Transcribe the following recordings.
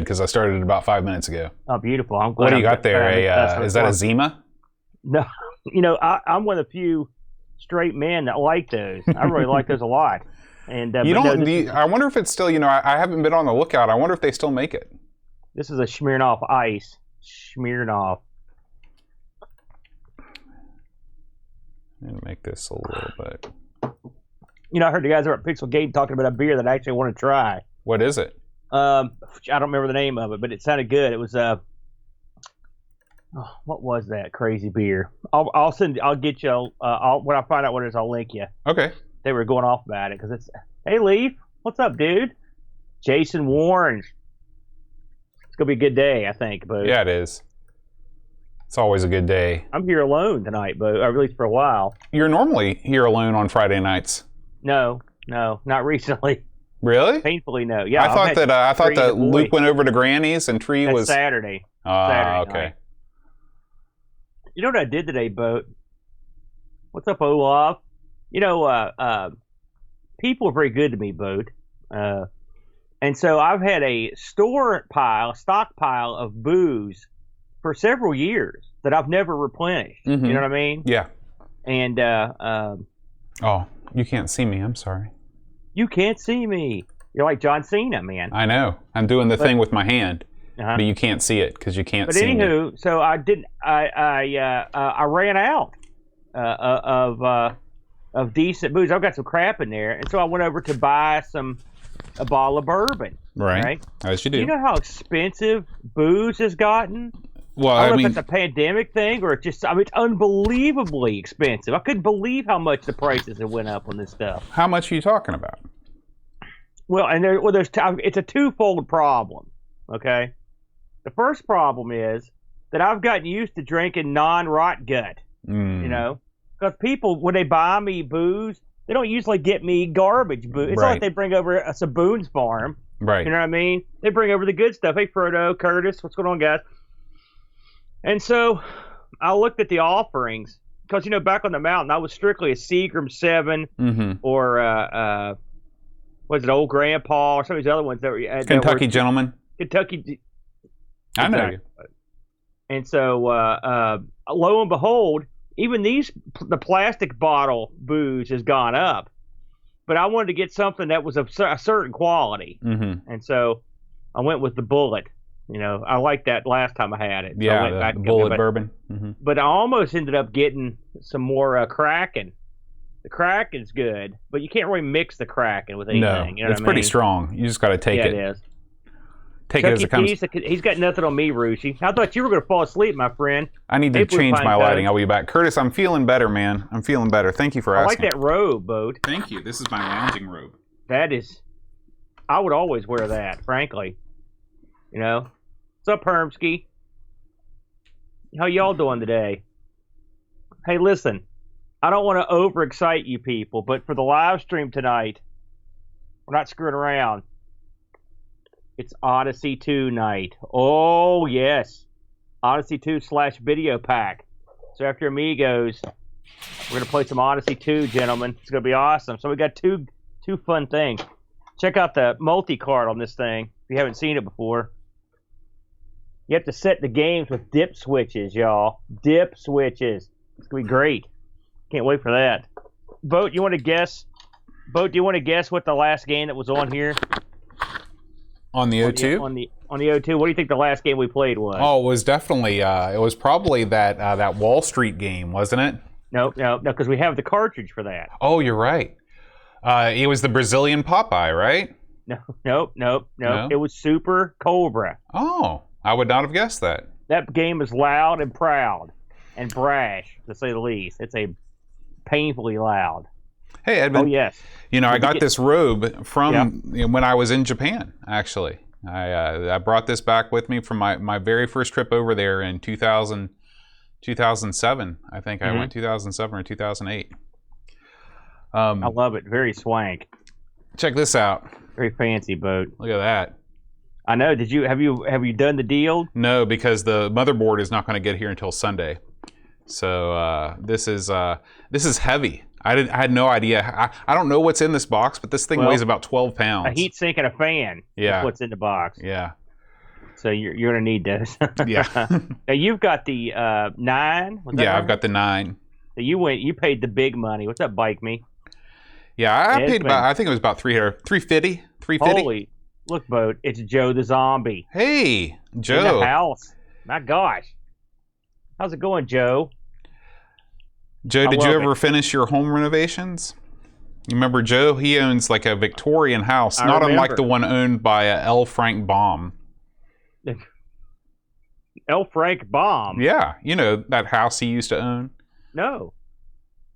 because I started it about 5 minutes ago. Oh, beautiful. I'm glad. What do you got there? Is that a Zima? No, you know, I'm one of the few straight men that like those. I really like those a lot. And you don't. I wonder if it's still. You know, I haven't been on the lookout. I wonder if they still make it. This is a Smirnoff Ice. Smirnoff. I'm gonna make this a little bit. You know, I heard the guys over at Pixel Gate talking about a beer that I actually want to try. What is it? I don't remember the name of it, but it sounded good. It was what was that crazy beer? I'll get you. When I find out what it is, I'll link you. Okay. They were going off about it because it's. Hey, Leaf, what's up, dude? Jason Warren. It's gonna be a good day, I think, Bo. Yeah, it is. It's always a good day. I'm here alone tonight, Bo, or at least for a while. You're normally here alone on Friday nights. No, not recently. Really? Painfully, no. Yeah, I thought that Luke went over to Granny's and Tree was Saturday. Saturday Saturday okay. Night. You know what I did today, Boat? What's up, Olaf? You know, people are very good to me, Boat. And so I've had a stockpile of booze for several years that I've never replenished. Mm-hmm. You know what I mean? Yeah. And oh, you can't see me. I'm sorry. You can't see me. You're like John Cena, man. I know. I'm doing the thing with my hand, but you can't see it because you can't see me. But anywho, so I didn't. I ran out of decent booze. I've got some crap in there, and so I went over to buy a bottle of bourbon. Right. As you do. You know how expensive booze has gotten? Well, I don't know if it's a pandemic thing or it's unbelievably expensive. I couldn't believe how much the prices have went up on this stuff. How much are you talking about? Well, and it's a twofold problem. Okay, the first problem is that I've gotten used to drinking non-rot gut. You know, because people when they buy me booze, they don't usually get me garbage booze. It's not like they bring over a Boone's Farm. Right. You know what I mean? They bring over the good stuff. Hey, Frodo, Curtis, what's going on, guys? And so I looked at the offerings because, you know, back on the mountain, I was strictly a Seagram 7 or, was it Old Grandpa or some of these other ones that were Kentucky Gentleman. Kentucky. I know you. And so, lo and behold, even the plastic bottle booze has gone up. But I wanted to get something that was of a certain quality. Mm-hmm. And so I went with the Bullet. You know, I liked that last time I had it. So yeah, the Bullet bourbon. Mm-hmm. But I almost ended up getting some more Kraken. The Kraken's good, but you can't really mix the Kraken with anything. No, you know it's pretty strong. You just got to take it. Yeah, it is. Take it as it comes. He's got nothing on me, Rushi. I thought you were going to fall asleep, my friend. I need to change my lighting. I'll be back. Curtis, I'm feeling better, man. I'm feeling better. Thank you for asking. I like that robe, Boat. Thank you. This is my lounging robe. That is... I would always wear that, frankly. You know? What's up, Hermsky? How y'all doing today? Hey, listen. I don't want to overexcite you people, but for the live stream tonight, we're not screwing around. It's Odyssey 2 night. Oh, yes. Odyssey 2 / video pack. So after Amigos, we're going to play some Odyssey 2, gentlemen. It's going to be awesome. So we got two fun things. Check out the multi-card on this thing if you haven't seen it before. You have to set the games with dip switches, y'all. Dip switches. It's going to be great. Can't wait for that. Boat, you want to guess? Boat, do you want to guess what the last game that was on here? On the O2? On the O2. What do you think the last game we played was? Oh, it was definitely, it was probably that Wall Street game, wasn't it? No, because we have the cartridge for that. Oh, you're right. It was the Brazilian Popeye, right? No. It was Super Cobra. Oh, I would not have guessed that. That game is loud and proud and brash, to say the least. It's a painfully loud. Hey, Edmund. Oh, yes. You know, I got this robe from when I was in Japan, actually. I brought this back with me from my very first trip over there in 2007. I think I went 2007 or 2008. I love it. Very swank. Check this out. Very fancy, Boat. Look at that. I know. Have you done the deal? No, because the motherboard is not going to get here until Sunday. So this is heavy. I had no idea. I don't know what's in this box, but this thing weighs about 12 pounds. A heat sink and a fan. Yeah. Is what's in the box. Yeah. So you're gonna need those. Yeah. Now you've got the 9. Was that Yeah, right? I've got the 9. So you paid the big money. What's up, Bike Me? Yeah, I It's paid been- about, I think it was about 350. Holy, look, Boat, it's Joe the Zombie Hey, in Joe. the house. My gosh, how's it going, Joe? Joe, I did you love ever finish your home renovations? You remember Joe? He owns like a Victorian house, not unlike remember. the one owned by L. Frank Baum. L. Frank Baum. Yeah, you know that house he used to own. No.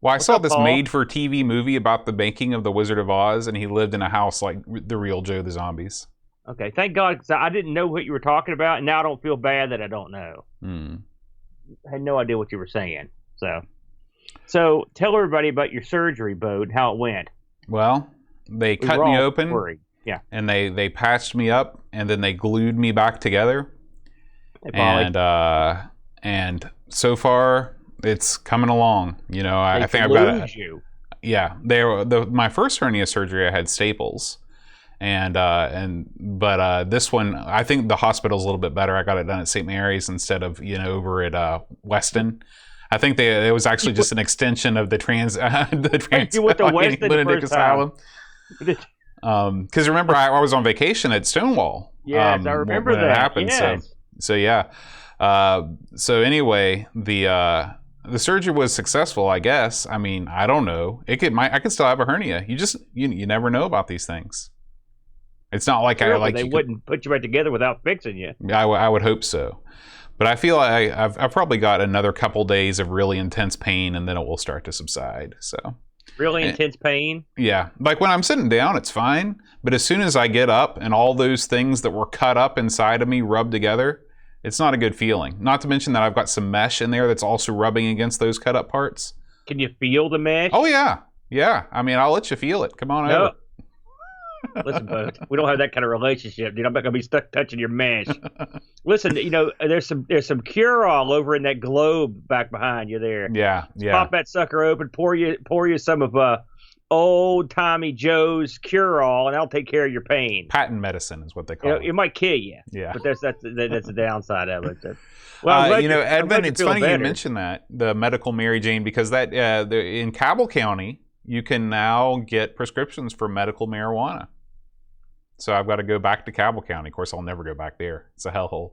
Well, I What's saw up, this Paul? made-for-TV movie about the making of the Wizard of Oz, and he lived in a house like the real Joe the Zombies. Okay, thank God, 'cause I didn't know what you were talking about, and now I don't feel bad that I don't know. I had no idea what you were saying. So tell everybody about your surgery, Bode, how it went. Well, they We cut were me all open, worried. Yeah. and they patched me up, and then they glued me back together. Hey, Polly. And so far it's coming along. You know, I They think I've got glued you. yeah. My first hernia surgery I had staples, but this one I think the hospital's a little bit better. I got it done at St. Mary's instead of over at Weston. I think it was actually just an extension of the You went to Weston the Lunatic first time. Asylum. Because remember, I was on vacation at Stonewall. Yes, I remember when that. it happened. Yes. So yeah. So anyway, the surgery was successful, I guess. I mean, I don't know. I could still have a hernia. You never know about these things. It's not like They wouldn't put you right together without fixing you. I would hope so. But I feel I've probably got another couple days of really intense pain, and then it will start to subside. So Really intense pain. yeah, like when I'm sitting down, it's fine. But as soon as I get up and all those things that were cut up inside of me rub together, it's not a good feeling. Not to mention that I've got some mesh in there that's also rubbing against those cut up parts. Can you feel the mesh? Oh yeah, yeah. I mean, I'll let you feel it. Come on over. Listen, Bud, we don't have that kind of relationship, dude. I'm not gonna be stuck touching your mesh. Listen, there's some cure-all over in that globe back behind you there. Yeah. Pop that sucker open, pour you some of old Tommy Joe's cure-all, and that'll take care of your pain. Patent medicine is what they call it. It might kill you. Yeah. But that's the downside of it. Well, Edmund, it's funny you mentioned that, the medical Mary Jane, because that in Cabell County, you can now get prescriptions for medical marijuana. So I've got to go back to Cabell County. Of course, I'll never go back there. It's a hellhole.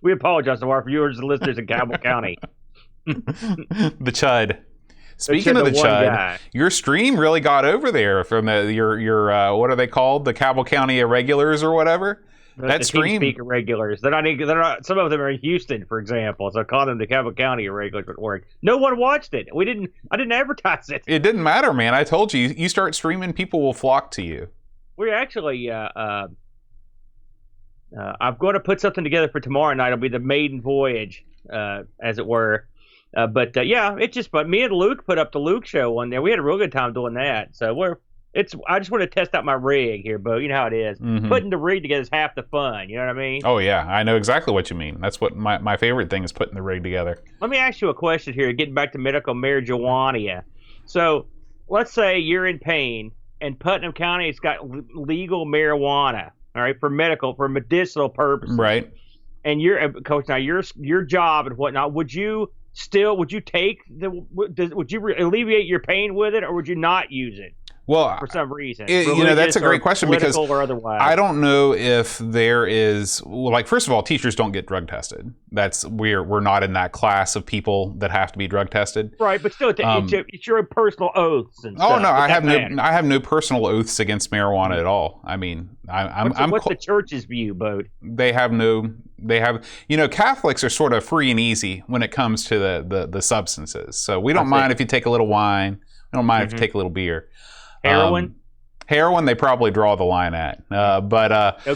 We apologize to our viewers and listeners in Cabell County. The Chud. Speaking of the Chud, your stream really got over there from your what are they called? The Cabell County Irregulars or whatever? That stream. TeamSpeak Irregulars. They're not. Some of them are in Houston, for example. So I call them the Cabell County Irregulars at work. No one watched it. I didn't advertise it. It didn't matter, man. I told you. You start streaming, people will flock to you. We're actually. I'm going to put something together for tomorrow night. It'll be the maiden voyage, as it were. But me and Luke put up the Luke show one there. We had a real good time doing that. So I just want to test out my rig here, Bo. You know how it is. Mm-hmm. Putting the rig together is half the fun. You know what I mean? Oh yeah, I know exactly what you mean. That's what my favorite thing is, putting the rig together. Let me ask you a question here, getting back to medical marijuana. So let's say you're in pain, and Putnam County has got legal marijuana, all right, for medicinal purposes. Right. And you're coach now. Your job and whatnot. Would you alleviate your pain with it, or would you not use it? Well, for some reason, that's a great question, because or otherwise. I don't know if there is, first of all, teachers don't get drug tested. We're not in that class of people that have to be drug tested. Right, but still, it's your personal oaths and stuff. Oh no, I have no personal oaths against marijuana at all. I mean, what's the church's view, Bode? They have Catholics are sort of free and easy when it comes to the substances. So we don't mind if you take a little wine. We don't mind if you take a little beer. Heroin, they probably draw the line at. No,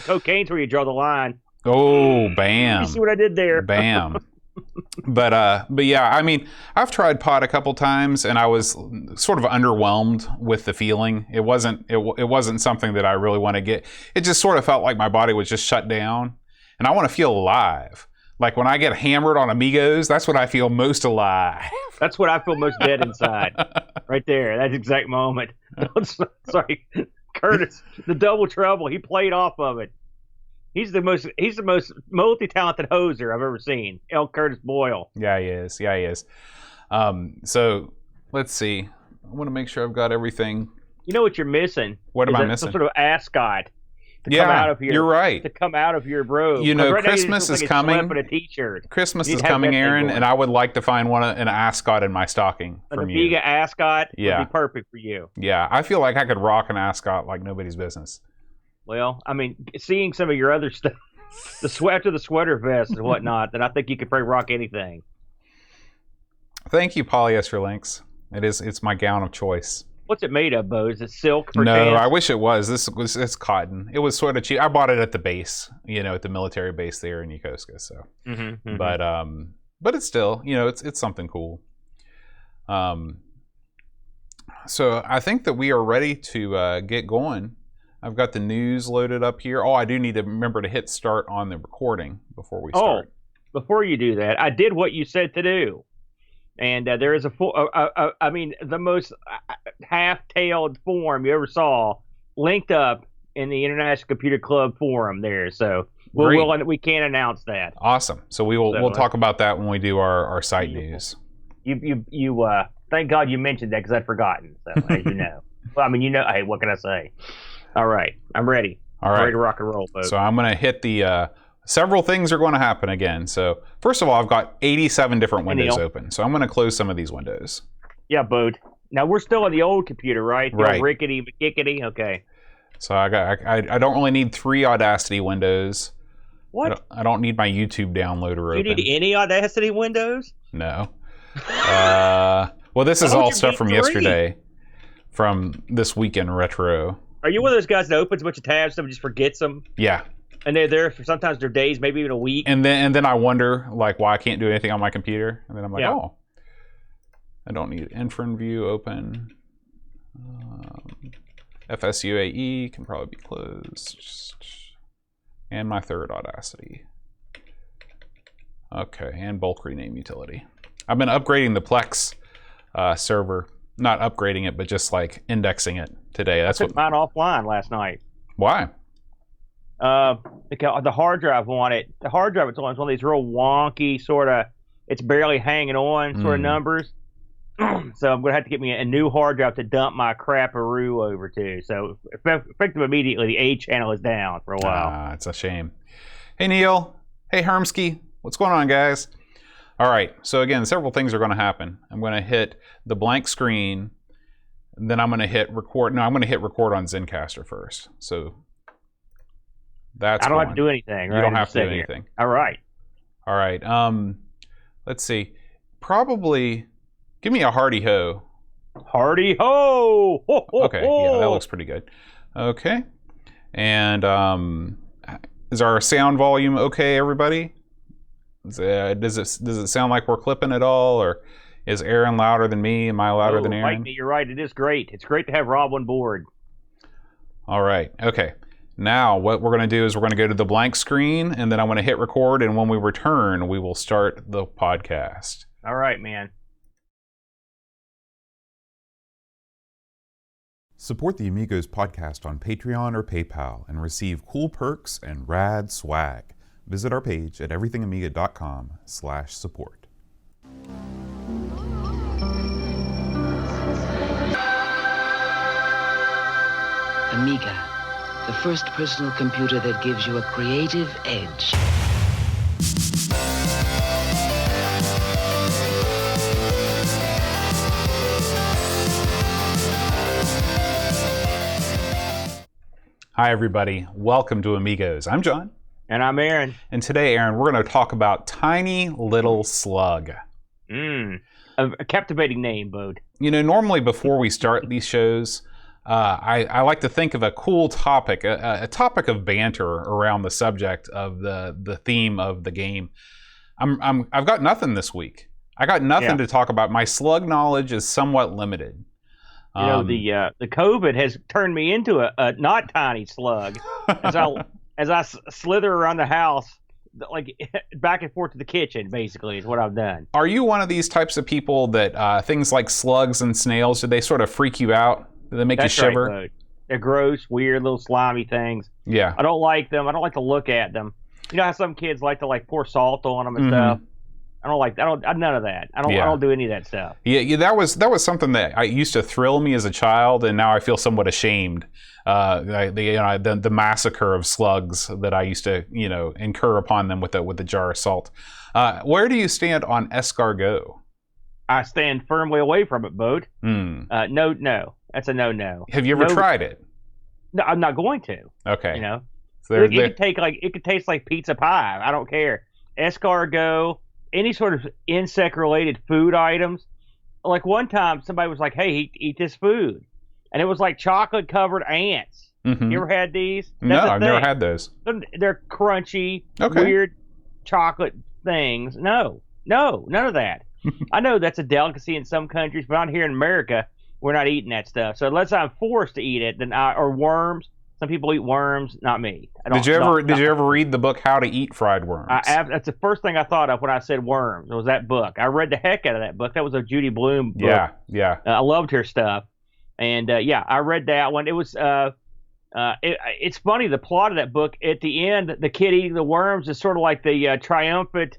cocaine's where you draw the line. Oh, bam! You see what I did there? Bam. But yeah, I mean, I've tried pot a couple times, and I was sort of underwhelmed with the feeling. It wasn't something that I really want to get. It just sort of felt like my body was just shut down, and I want to feel alive. Like when I get hammered on Amigos, that's when I feel most alive. That's when I feel most dead inside. Right there, that exact moment. Sorry, Curtis, the double trouble. He played off of it. He's the most multi-talented hoser I've ever seen. L. Curtis Boyle. Yeah, he is. Yeah, he is. So let's see. I want to make sure I've got everything. You know what you're missing? What am I missing? Some sort of ascot. Come Yeah, out of your, you're right. To come out of your robe. You know, right Christmas is coming. A t-shirt. Christmas You'd is have coming, that thing Aaron, going. and I would like to find an ascot in my stocking An from Amiga you. ascot Yeah. would be perfect for you. Yeah, I feel like I could rock an ascot like nobody's business. Well, I mean, seeing some of your other stuff, after the sweater vest and whatnot, then I think you could probably rock anything. Thank you, Polyester Links. It's my gown of choice. What's it made of, Bo? Is it silk? No, pants? I wish it was. It's cotton. It was sort of cheap. I bought it at the base, at the military base there in Yokosuka. So, Mm-hmm. but it's still, it's something cool. So I think that we are ready to get going. I've got the news loaded up here. Oh, I do need to remember to hit start on the recording before we start. Oh, before you do that, I did what you said to do. And there is the most half-tailed form you ever saw linked up in the International Computer Club forum there. So we can't announce that. Awesome. So we'll talk about that when we do our site news. You thank God you mentioned that because I'd forgotten. So as you know, well, I mean, hey, what can I say? All right, I'm ready. All right, ready to rock and roll, folks. So I'm going to hit the. Several things are going to happen again. So first of all, I've got 87 different windows open. So I'm going to close some of these windows. Yeah, Bode. Now we're still on the old computer, right? The old rickety, McKickety. Okay. So I don't really need 3 Audacity windows. What? I don't need my YouTube downloader open. You need any Audacity windows? No. Well, this is all stuff from yesterday, from this weekend retro. Are you one of those guys that opens a bunch of tabs and just forgets them? Yeah. And they're there for sometimes they're days, maybe even a week. And then I wonder why I can't do anything on my computer. And then I'm like, oh, I don't need Infront View open. FSUAE can probably be closed. And my third Audacity. Okay, and bulk rename utility. I've been upgrading the Plex server. Not upgrading it, but just like indexing it today. I took mine offline last night. Why? Because the hard drive wanted. The hard drive it's one of these real wonky sort of. It's barely hanging on sort of numbers. So I'm going to have to get me a new hard drive to dump my crapperoo over to. So effective immediately, the A channel is down for a while. It's a shame. Hey Neil. Hey Hermsky. What's going on, guys? All right. So again, several things are going to happen. I'm going to hit the blank screen. And then I'm going to hit record. No, I'm going to hit record on Zencastr first. So that's. I don't have to do anything. Right? You don't have to do anything. All right. All right. Let's see. Probably give me a hardy ho. Hardy ho! Ho, ho, okay. ho. Yeah, that looks pretty good. Okay. And is our sound volume okay, everybody? Does it sound like we're clipping at all, or is Aaron louder than me? Am I louder than Aaron? You're right. It is great. It's great to have Rob on board. All right. Okay. Now what we're going to do is we're going to go to the blank screen, and then I'm going to hit record, and when we return, we will start the podcast. All right, man. Support the Amigos podcast on Patreon or PayPal and receive cool perks and rad swag. Visit our page at everythingamiga.com/support. Amiga, the first personal computer that gives you a creative edge. Hi, everybody. Welcome to Amigos. I'm John. And I'm Aaron. And today, Aaron, we're going to talk about Tiny Little Slug. A captivating name, Bode. Normally before we start these shows, I like to think of a cool topic, a topic of banter around the subject of the theme of the game. I've got nothing this week. I got nothing to talk about. My slug knowledge is somewhat limited. The COVID has turned me into a not tiny slug as I slither around the house, like back and forth to the kitchen. Basically, is what I've done. Are you one of these types of people that things like slugs and snails, do they sort of freak you out? Do they make you shiver? Right, They're gross, weird, little slimy things. Yeah. I don't like them. I don't like to look at them. You know how some kids like to pour salt on them and stuff. I don't like. None of that. I don't do any of that stuff. Yeah, that was something that I used to thrill me as a child, and now I feel somewhat ashamed. The massacre of slugs that I used to incur upon them with the jar of salt. Where do you stand on escargot? I stand firmly away from it, Boat. No, that's a no. Have you ever tried it? No, I'm not going to. Okay. So it could taste like pizza pie. I don't care. Escargot. Any sort of insect-related food items. Like one time, somebody was like, "Hey, eat this food," and it was like chocolate-covered ants. You ever had these? No, I've never had those. They're crunchy, weird chocolate things. No, none of that. I know that's a delicacy in some countries, but out here in America, we're not eating that stuff. So unless I'm forced to eat it, or worms. Some people eat worms, not me. Did you ever read the book How to Eat Fried Worms? That's the first thing I thought of when I said worms. It was that book. I read the heck out of that book. That was a Judy Blume book. Yeah. I loved her stuff, and I read that one. It was it's funny, the plot of that book. At the end, the kid eating the worms is sort of like the triumphant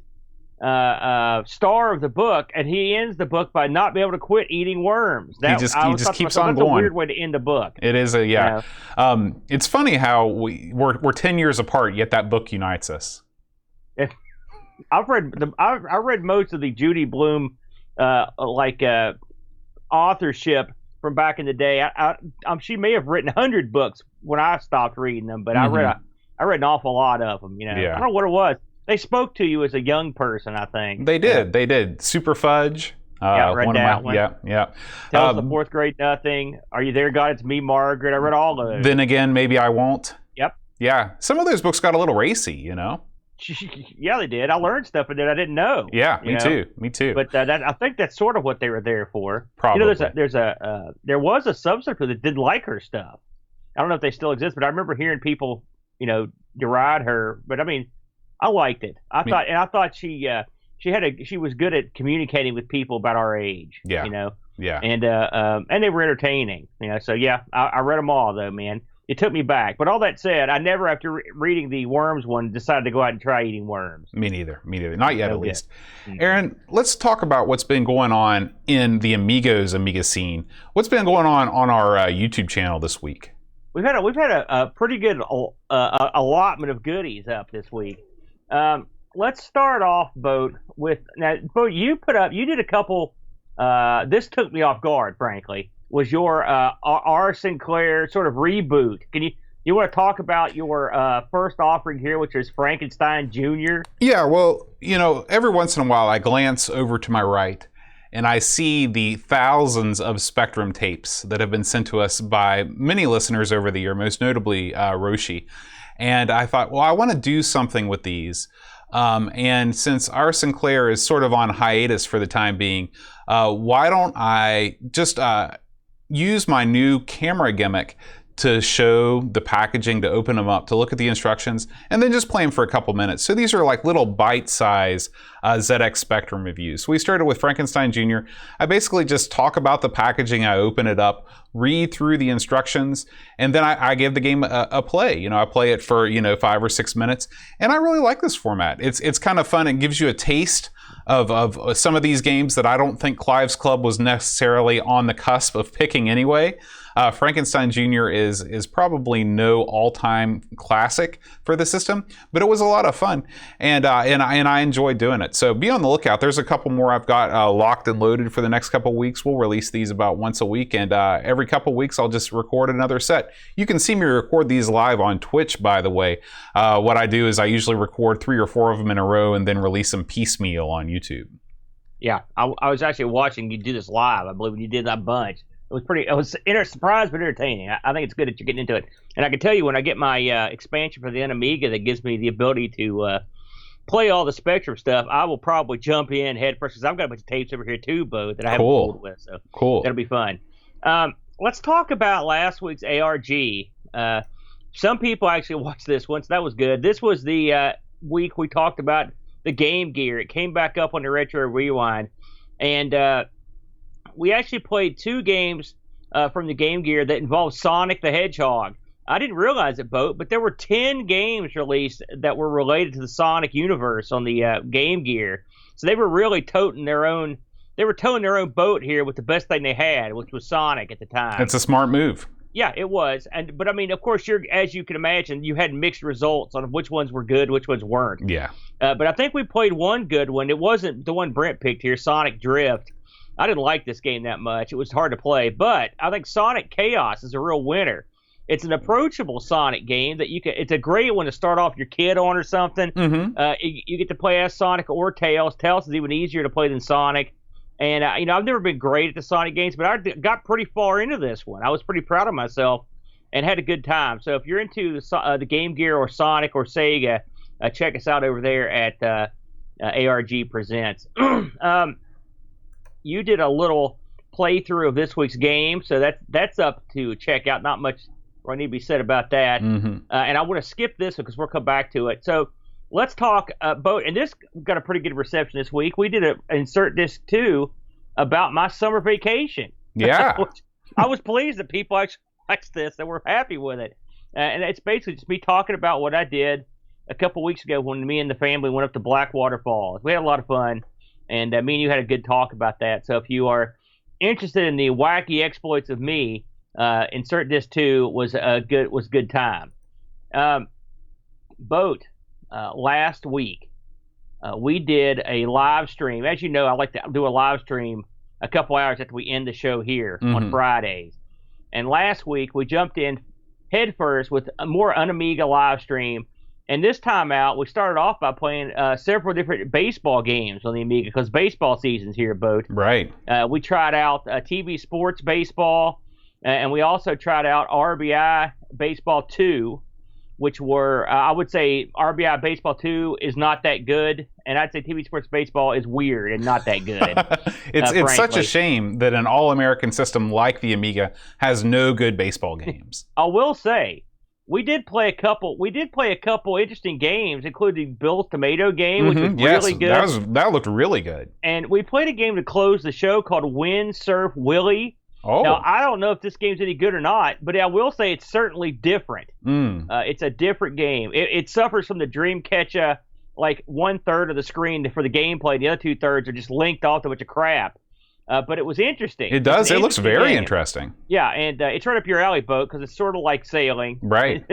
star of the book, and he ends the book by not being able to quit eating worms. He just keeps on going. That's a weird way to end a book. It is it's funny how we're 10 years apart, yet that book unites us. I read most of the Judy Blume authorship from back in the day. She may have written 100 books when I stopped reading them, but I read an awful lot of them. I don't know what it was. They spoke to you as a young person, I think. They did. They did. Super Fudge. Read that one. Yeah. Tell us the fourth grade nothing. Are you there, God? It's me, Margaret. I read all of those. Then again, maybe I won't. Yep. Yeah. Some of those books got a little racy, Yeah, they did. I learned stuff in there I didn't know. Yeah, me too. But I think that's sort of what they were there for. Probably. There was a subsector that didn't like her stuff. I don't know if they still exist, but I remember hearing people, deride her. But I mean, I liked it. I thought she was good at communicating with people about our age. Yeah. Yeah. And they were entertaining. So yeah, I read them all though, man. It took me back. But all that said, I never, after reading the worms one, decided to go out and try eating worms. Me neither. Not yet, at least. Aaron, let's talk about what's been going on in the Amiga scene. What's been going on our YouTube channel this week? We've had a pretty good allotment of goodies up this week. Let's start off, Boat, with you did a couple. This took me off guard, frankly. Was your R. Sinclair sort of reboot? You want to talk about your first offering here, which is Frankenstein Jr.? Yeah, well, every once in a while I glance over to my right and I see the thousands of Spectrum tapes that have been sent to us by many listeners over the year, most notably Roshi. And I thought, well, I want to do something with these. And since R. Sinclair is sort of on hiatus for the time being, why don't I just use my new camera gimmick to show the packaging, to open them up, to look at the instructions, and then just play them for a couple minutes. So these are like little bite-size ZX Spectrum reviews. So we started with Frankenstein Jr. I basically just talk about the packaging, I open it up, read through the instructions, and then I give the game a play. I play it for 5 or 6 minutes, and I really like this format. It's kind of fun. It gives you a taste of some of these games that I don't think Clive's Club was necessarily on the cusp of picking anyway. Frankenstein Jr. is probably no all-time classic for the system, but it was a lot of fun, and I enjoyed doing it. So be on the lookout. There's a couple more I've got locked and loaded for the next couple weeks. We'll release these about once a week, and every couple weeks I'll just record another set. You can see me record these live on Twitch, by the way. What I do is I usually record 3 or 4 of them in a row and then release them piecemeal on YouTube. Yeah, I was actually watching you do this live. I believe when you did that bunch. It was surprised but entertaining. I think it's good that you're getting into it. And I can tell you, when I get my expansion for the Amiga that gives me the ability to play all the Spectrum stuff, I will probably jump in head first, because I've got a bunch of tapes over here too, Bo, that I haven't fooled with. So cool. That'll be fun. Let's talk about last week's ARG. Some people actually watched this one, so that was good. This was the week we talked about the Game Gear. It came back up on the Retro Rewind. And we actually played 2 games from the Game Gear that involved Sonic the Hedgehog. I didn't realize it, Boat, but there were 10 games released that were related to the Sonic universe on the Game Gear. So they were really toting their own. They were towing their own boat here with the best thing they had, which was Sonic at the time. It's a smart move. Yeah, it was. But I mean, of course, as you can imagine, you had mixed results on which ones were good, which ones weren't. Yeah. But I think we played one good one. It wasn't the one Brent picked here, Sonic Drift. I didn't like this game that much. It was hard to play. But I think Sonic Chaos is a real winner. It's an approachable Sonic game that you can. It's a great one to start off your kid on or something. Mm-hmm. You get to play as Sonic or Tails. Tails is even easier to play than Sonic. And I've never been great at the Sonic games, but I got pretty far into this one. I was pretty proud of myself and had a good time. So if you're into the Game Gear or Sonic or Sega, check us out over there at ARG Presents. You did a little playthrough of this week's game, so that's up to check out. Not much need to be said about that. Mm-hmm. And I want to skip this one because we'll come back to it. So let's talk Boat. And this got a pretty good reception this week. We did an Insert Disc 2 about my summer vacation. Yeah. I was pleased that people actually liked this and were happy with it. And it's basically just me talking about what I did a couple weeks ago when me and the family went up to Blackwater Falls. We had a lot of fun, and me and you had a good talk about that. So if you are interested in the wacky exploits of me, Insert Disc 2 was good time. Boat, last week, we did a live stream. As you know, I like to do a live stream a couple hours after we end the show here on Fridays. And last week, we jumped in headfirst with a more Amiga live stream. And this time out, we started off by playing several different baseball games on the Amiga because baseball season's here, Boat. Right. We tried out TV Sports Baseball. And we also tried out RBI Baseball 2, which were, I would say RBI Baseball 2 is not that good. And I'd say TV Sports Baseball is weird and not that good. It's such a shame that an all-American system like the Amiga has no good baseball games. I will say, we did play a couple interesting games, including Bill's Tomato game, which was really good. That looked really good. And we played a game to close the show called Wind Surf Willie. Oh. Now, I don't know if this game's any good or not, but I will say it's certainly different. It's a different game. It suffers from the Dreamcatcher, like 1/3 of the screen for the gameplay. The other 2/3 are just linked off to a bunch of crap. But it was interesting. It does. It looks very interesting. Yeah, and it's right up your alley, Boat, because it's sort of like sailing. Right.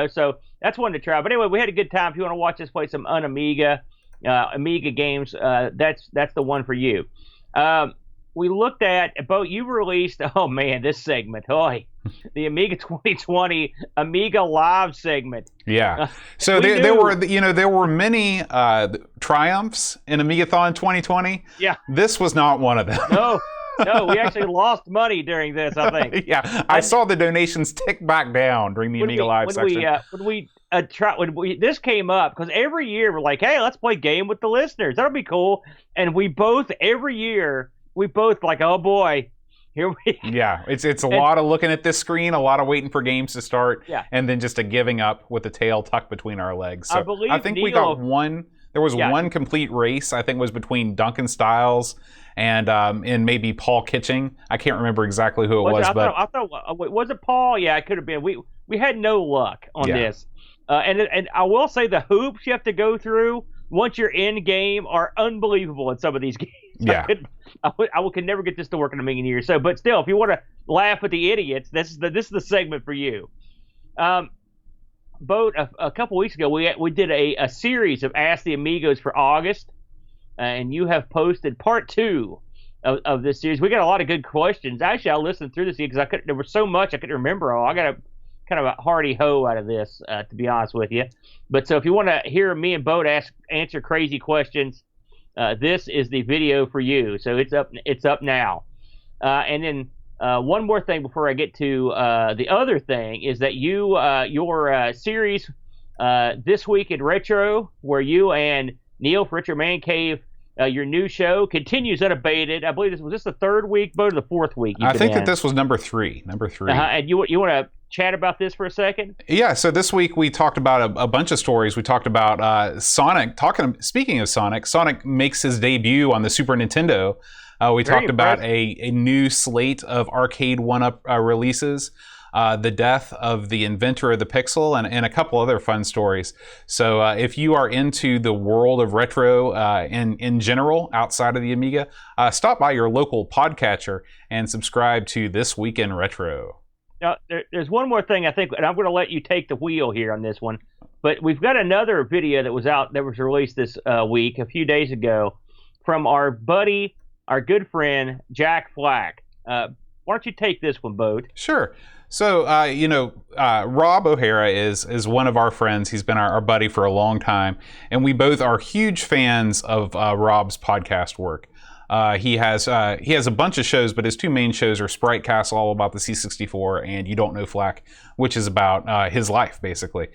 So that's one to try. But anyway, we had a good time. If you want to watch us play some Amiga games, that's the one for you. We looked at, Boat, you released, oh man, this segment, the Amiga 2020 Amiga Live segment. Yeah. So there were many triumphs in Amigathon 2020. Yeah. This was not one of them. No, we actually lost money during this, I think. Yeah, I saw the donations tick back down during the Amiga Live section. When this came up, because every year we're like, hey, let's play game with the listeners. That'll be cool. And every year, we both like, oh boy, here we. Yeah, it's a lot of looking at this screen, a lot of waiting for games to start, and then just a giving up with the tail tucked between our legs. So I think we got one. There was one complete race. I think was between Duncan Stiles and maybe Paul Kitching. I can't remember exactly who it was, but I thought was it Paul? Yeah, it could have been. We had no luck on this, and I will say the hoops you have to go through once you're in game are unbelievable in some of these games. Yeah. I could never get this to work in a million years. So, but still, if you want to laugh at the idiots, this is the segment for you. Boat, a couple weeks ago, we did a series of Ask the Amigos for August, and you have posted part 2 of this series. We got a lot of good questions. Actually, I listened through this because there was so much I couldn't remember all. I got a kind of a hardy ho out of this, to be honest with you. But so if you want to hear me and Boat answer crazy questions, this is the video for you. So it's up now. And then one more thing before I get to the other thing is that your series This Week in Retro, where you and Neil from Retro Man Cave, your new show continues unabated. I believe was this the 3rd week, Boat, or the 4th week? I think that this was number 3. And you want to chat about this for a second? Yeah, so this week we talked about a bunch of stories. We talked about Sonic. Speaking of Sonic, Sonic makes his debut on the Super Nintendo We Very talked about impressive. a new slate of arcade one-up releases, the death of the inventor of the Pixel, and a couple other fun stories. So if you are into the world of retro in general, outside of the Amiga, stop by your local podcatcher and subscribe to This Week in Retro. Now, there's one more thing I think, and I'm going to let you take the wheel here on this one. But we've got another video that was released this week, a few days ago, from our buddy, our good friend, Jack Flack. Why don't you take this one, Bode? Sure. So, Rob O'Hara is one of our friends. He's been our buddy for a long time, and we both are huge fans of Rob's podcast work. He has a bunch of shows, but his two main shows are Sprite Castle, all about the C64, and You Don't Know Flack, which is about his life, basically.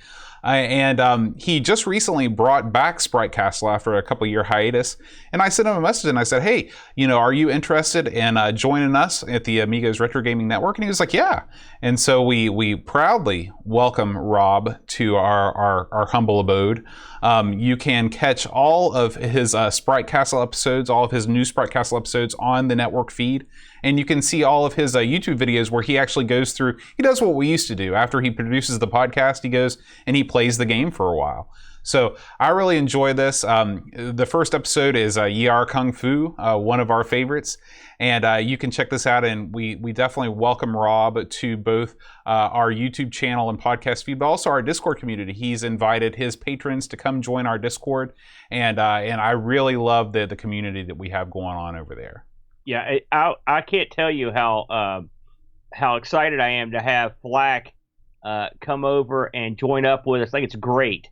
And he just recently brought back Sprite Castle after a couple-year hiatus, and I sent him a message and I said, hey, are you interested in joining us at the Amigos Retro Gaming Network? And he was like, yeah. And so we proudly welcome Rob to our humble abode. You can catch all of his Sprite Castle episodes, all of his new Sprite Castle episodes on the network feed. And you can see all of his YouTube videos where he actually goes through, he does what we used to do. After he produces the podcast, he goes and he plays the game for a while. So I really enjoy this. The first episode is Yar Kung Fu, one of our favorites. And you can check this out. And we definitely welcome Rob to both our YouTube channel and podcast feed, but also our Discord community. He's invited his patrons to come join our Discord. And I really love the community that we have going on over there. Yeah, I can't tell you how excited I am to have Flack come over and join up with us. I think it's great.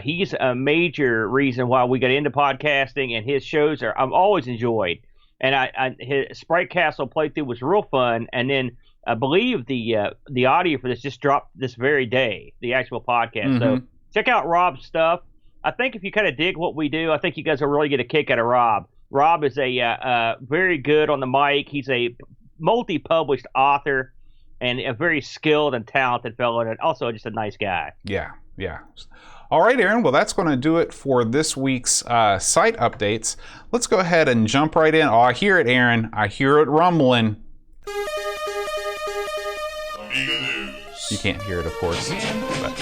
He's a major reason why we got into podcasting, and his shows I've always enjoyed. And his Sprite Castle playthrough was real fun. And then I believe the audio for this just dropped this very day, the actual podcast. So check out Rob's stuff. I think if you kind of dig what we do, I think you guys will really get a kick out of Rob. Rob is a very good on the mic. He's a multi-published author and a very skilled and talented fellow, and also just a nice guy. Yeah. All right, Aaron. Well, that's going to do it for this week's site updates. Let's go ahead and jump right in. Oh, I hear it, Aaron. I hear it rumbling. Amiga News. You can't hear it, of course. But...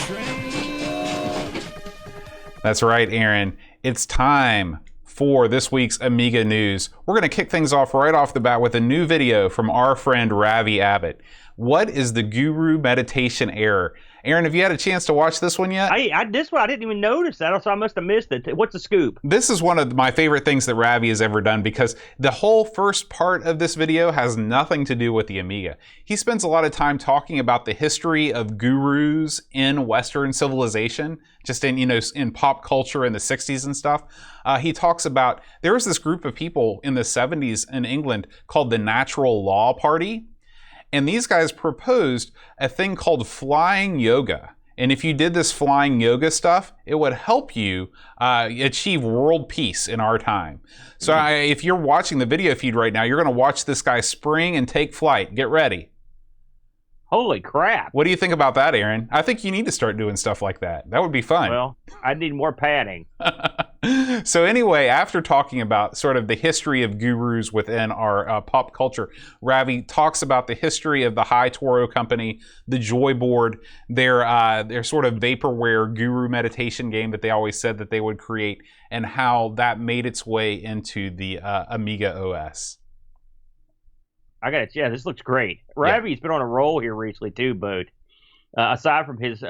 That's right, Aaron. It's time for this week's Amiga News. We're going to kick things off right off the bat with a new video from our friend Ravi Abbott. What is the Guru Meditation Error? Aaron, have you had a chance to watch this one yet? This one, I didn't even notice that, so I must have missed it. What's the scoop? This is one of my favorite things that Ravi has ever done, because the whole first part of this video has nothing to do with the Amiga. He spends a lot of time talking about the history of gurus in Western civilization, just in pop culture in the 60s and stuff. He talks about, there was this group of people in the 70s in England called the Natural Law Party. And these guys proposed a thing called flying yoga. And if you did this flying yoga stuff, it would help you achieve world peace in our time. So if you're watching the video feed right now, you're going to watch this guy spring and take flight. Get ready. Holy crap. What do you think about that, Aaron? I think you need to start doing stuff like that. That would be fun. Well, I need more padding. So anyway, after talking about sort of the history of gurus within our pop culture, Ravi talks about the history of the High Toro Company, the Joy Board, their sort of vaporware guru meditation game that they always said that they would create, and how that made its way into the Amiga OS. This looks great. Ravi's been on a roll here recently too, Bode. Aside from his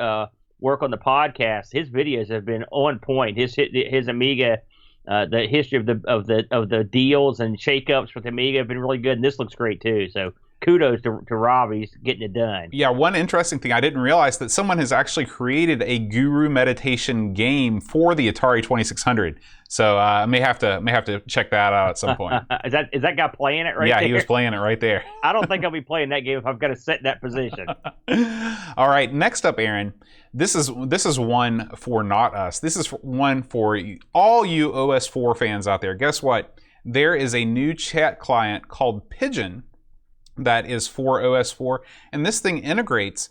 work on the podcast, his videos have been on point. His Amiga, the history of the deals and shakeups with Amiga have been really good, and this looks great too. So kudos to Ravi's getting it done. Yeah, one interesting thing, I didn't realize that someone has actually created a guru meditation game for the Atari 2600. So I may have to check that out at some point. Is that guy playing it right there? Yeah, he was playing it right there. I don't think I'll be playing that game if I've got to sit in that position. All right, next up, Aaron. This is one for not us. This is one for all you OS4 fans out there. Guess what? There is a new chat client called Pigeon that is for OS4, and this thing integrates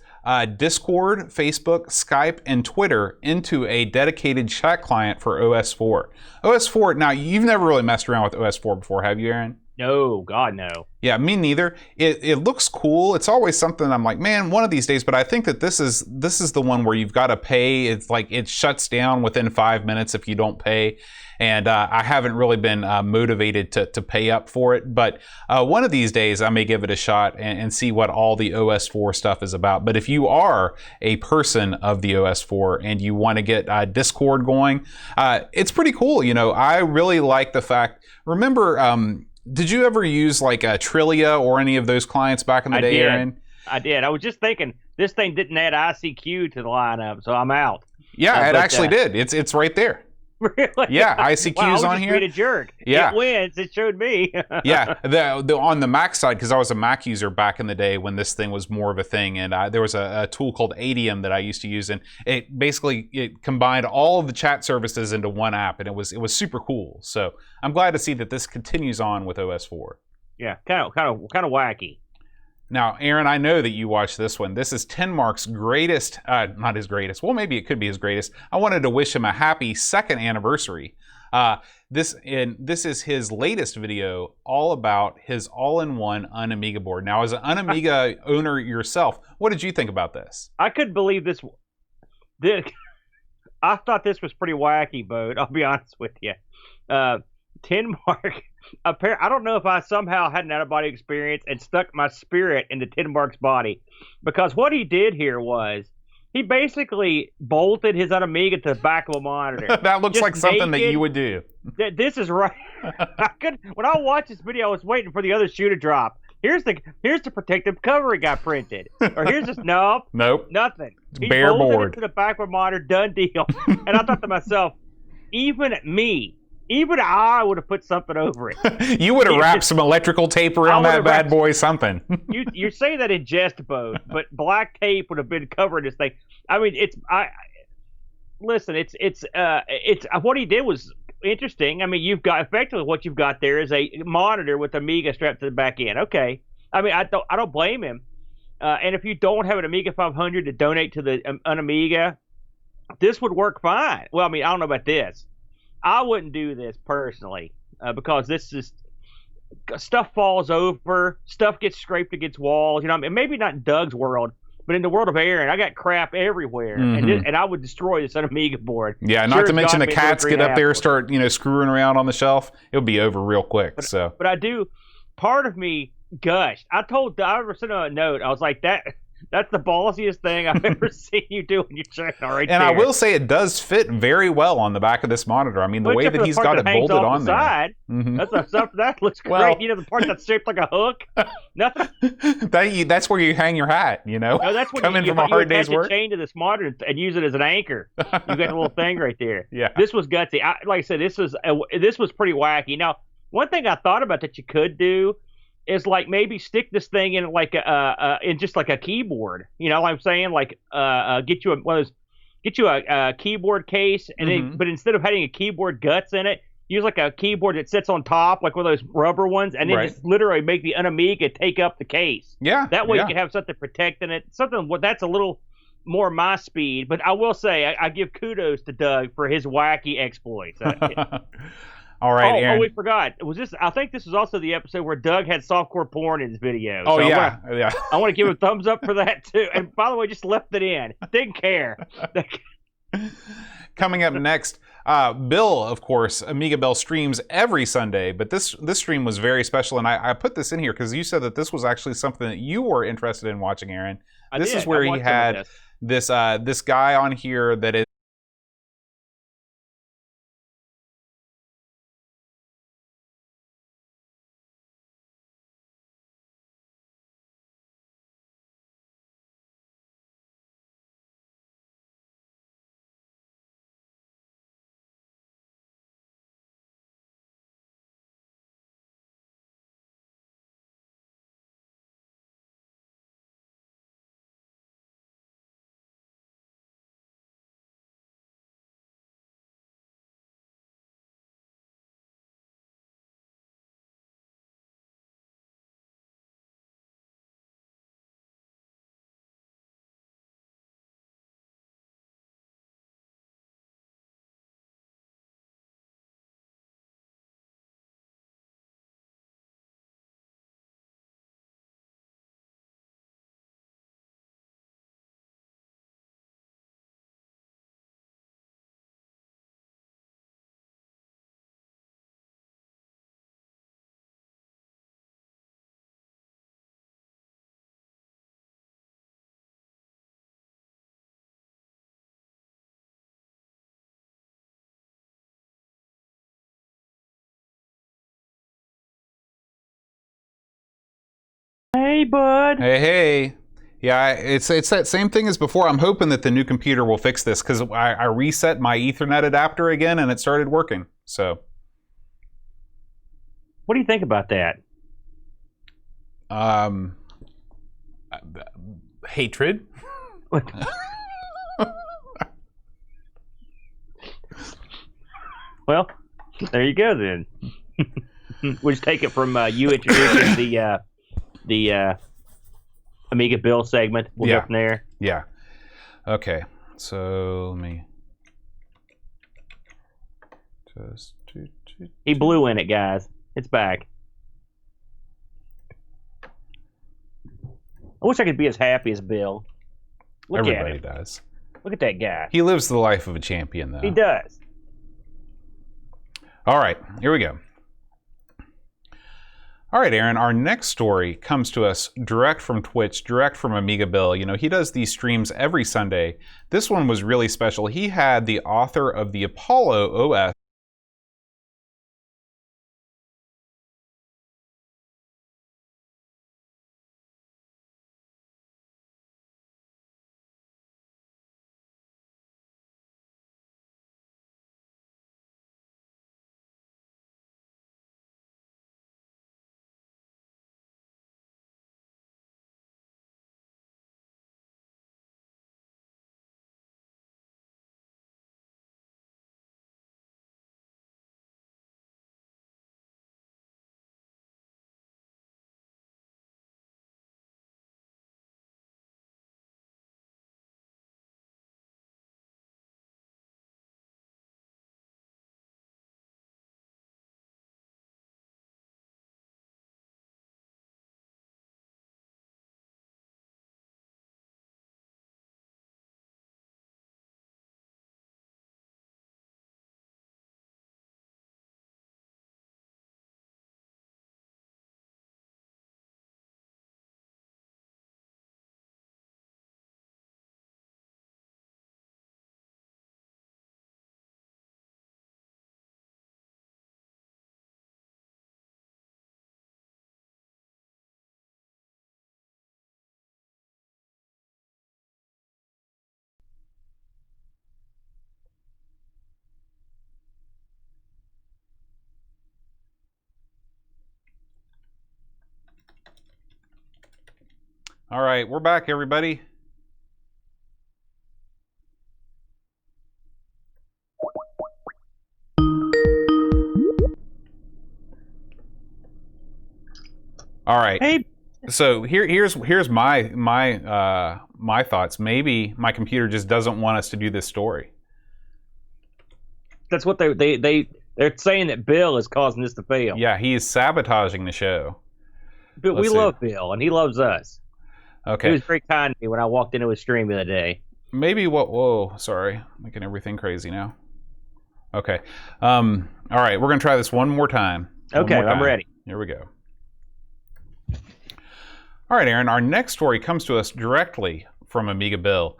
Discord, Facebook, Skype, and Twitter into a dedicated chat client for OS4. OS4, now you've never really messed around with OS4 before, have you, Aaron? No, God, no. Yeah, me neither. It looks cool. It's always something I'm like, man, one of these days. But I think that this is the one where you've got to pay. It's like it shuts down within 5 minutes if you don't pay. And I haven't really been motivated to pay up for it. But one of these days, I may give it a shot and see what all the OS4 stuff is about. But if you are a person of the OS4 and you want to get Discord going, it's pretty cool. You know, I really like the fact. Remember. Did you ever use like a Trillia or any of those clients back in the day, Aaron? I did. I was just thinking this thing didn't add ICQ to the lineup, so I'm out. Yeah, it actually did. It's right there. Really? Yeah, ICQ's on here. Being a jerk. Yeah, it wins. It showed me. Yeah, the on the Mac side, because I was a Mac user back in the day when this thing was more of a thing, and there was a tool called Adium that I used to use, and it combined all of the chat services into one app, and it was super cool. So I'm glad to see that this continues on with OS4. Yeah, kind of wacky. Now, Aaron, I know that you watched this one. This is Tenmark's greatest, not his greatest. Well, maybe it could be his greatest. I wanted to wish him a happy second anniversary. This is his latest video, all about his all-in-one Unamiga board. Now, as an Unamiga owner yourself, what did you think about this? I couldn't believe this. I thought this was pretty wacky, Bode. I'll be honest with you. Tenmark. I don't know if I somehow had an out-of-body experience and stuck my spirit into Tenmark's body, because what he did here was he basically bolted his Amiga to the back of a monitor. That looks like something that you would do. This is right. When I watched this video, I was waiting for the other shoe to drop. Here's the protective cover he got printed. Or here's just nope, nothing. He bare bolted board it to the back of a monitor, done deal. And I thought to myself, even I would have put something over it. You would have wrapped some electrical tape around that bad boy, something. you say that in jest, Bode, but black tape would have been covering this thing. I mean, it's what he did was interesting. I mean, you've got effectively what you've got there is a monitor with Amiga strapped to the back end. Okay, I mean, I don't blame him. And if you don't have an Amiga 500 to donate to the an Amiga, this would work fine. Well, I mean, I don't know about this. I wouldn't do this personally because this is stuff falls over, stuff gets scraped against walls. You know, I mean, maybe not in Doug's world, but in the world of Aaron, I got crap everywhere, and I would destroy this Amiga board. Yeah, not to mention the cats get up there, start screwing around on the shelf. It'll be over real quick. But I do. Part of me gushed. I sent a note. I was like that. That's the ballsiest thing I've ever seen you do in your channel right there. And I will say it does fit very well on the back of this monitor. I mean, the way that he's got it bolted on there. Side, that looks great. You know, the part that's shaped like a hook? Nothing. That's where you hang your hat, No, that's when coming from a hard day's work. Chain to this monitor and use it as an anchor. You got the little thing right there. Yeah. This was gutsy. Like I said, this was pretty wacky. Now, one thing I thought about that you could do is like maybe stick this thing in like in just like a keyboard. You know what I'm saying? Like get you a keyboard case, and then but instead of having a keyboard guts in it, use like a keyboard that sits on top, like one of those rubber ones, and then just literally make the Amiga take up the case. Yeah. That way you can have something protecting it. Something that's a little more my speed. But I will say I give kudos to Doug for his wacky exploits. All right, Aaron. We forgot. I think this was also the episode where Doug had softcore porn in his video. Oh, so yeah. I want to give a thumbs up for that, too. And by the way, just left it in. Didn't care. Coming up next, Bill, of course, Amiga Bell streams every Sunday, but this stream was very special, and I put this in here because you said that this was actually something that you were interested in watching, Aaron. This is where he had this guy on here that is Hey, bud. Hey. Yeah, it's that same thing as before. I'm hoping that the new computer will fix this because I reset my Ethernet adapter again and it started working. So, What do you think about that? Hatred. Well, there you go then. We'll just take it from you introducing the Amiga Bill segment. We'll go from there. Yeah. Okay. So let me just. He blew in it, guys. It's back. I wish I could be as happy as Bill. Look Everybody at him. does. Look at that guy. He lives the life of a champion, though. He does. All right, here we go. All right, Aaron, our next story comes to us direct from Twitch, direct from Amiga Bill. You know, he does these streams every Sunday. This one was really special. He had the author of the Apollo OS. All right, we're back, everybody. All right. Hey. So here's my thoughts. Maybe my computer just doesn't want us to do this story. That's what they're saying, that Bill is causing this to fail. Yeah, he is sabotaging the show. But we love Bill, and he loves us. Okay. He was very kind to me when I walked into his stream the other day. Maybe what? Whoa, sorry, making everything crazy now. Okay. All right, we're gonna try this one more time. Okay, I'm ready. Here we go. All right, Aaron, our next story comes to us directly from Amiga Bill.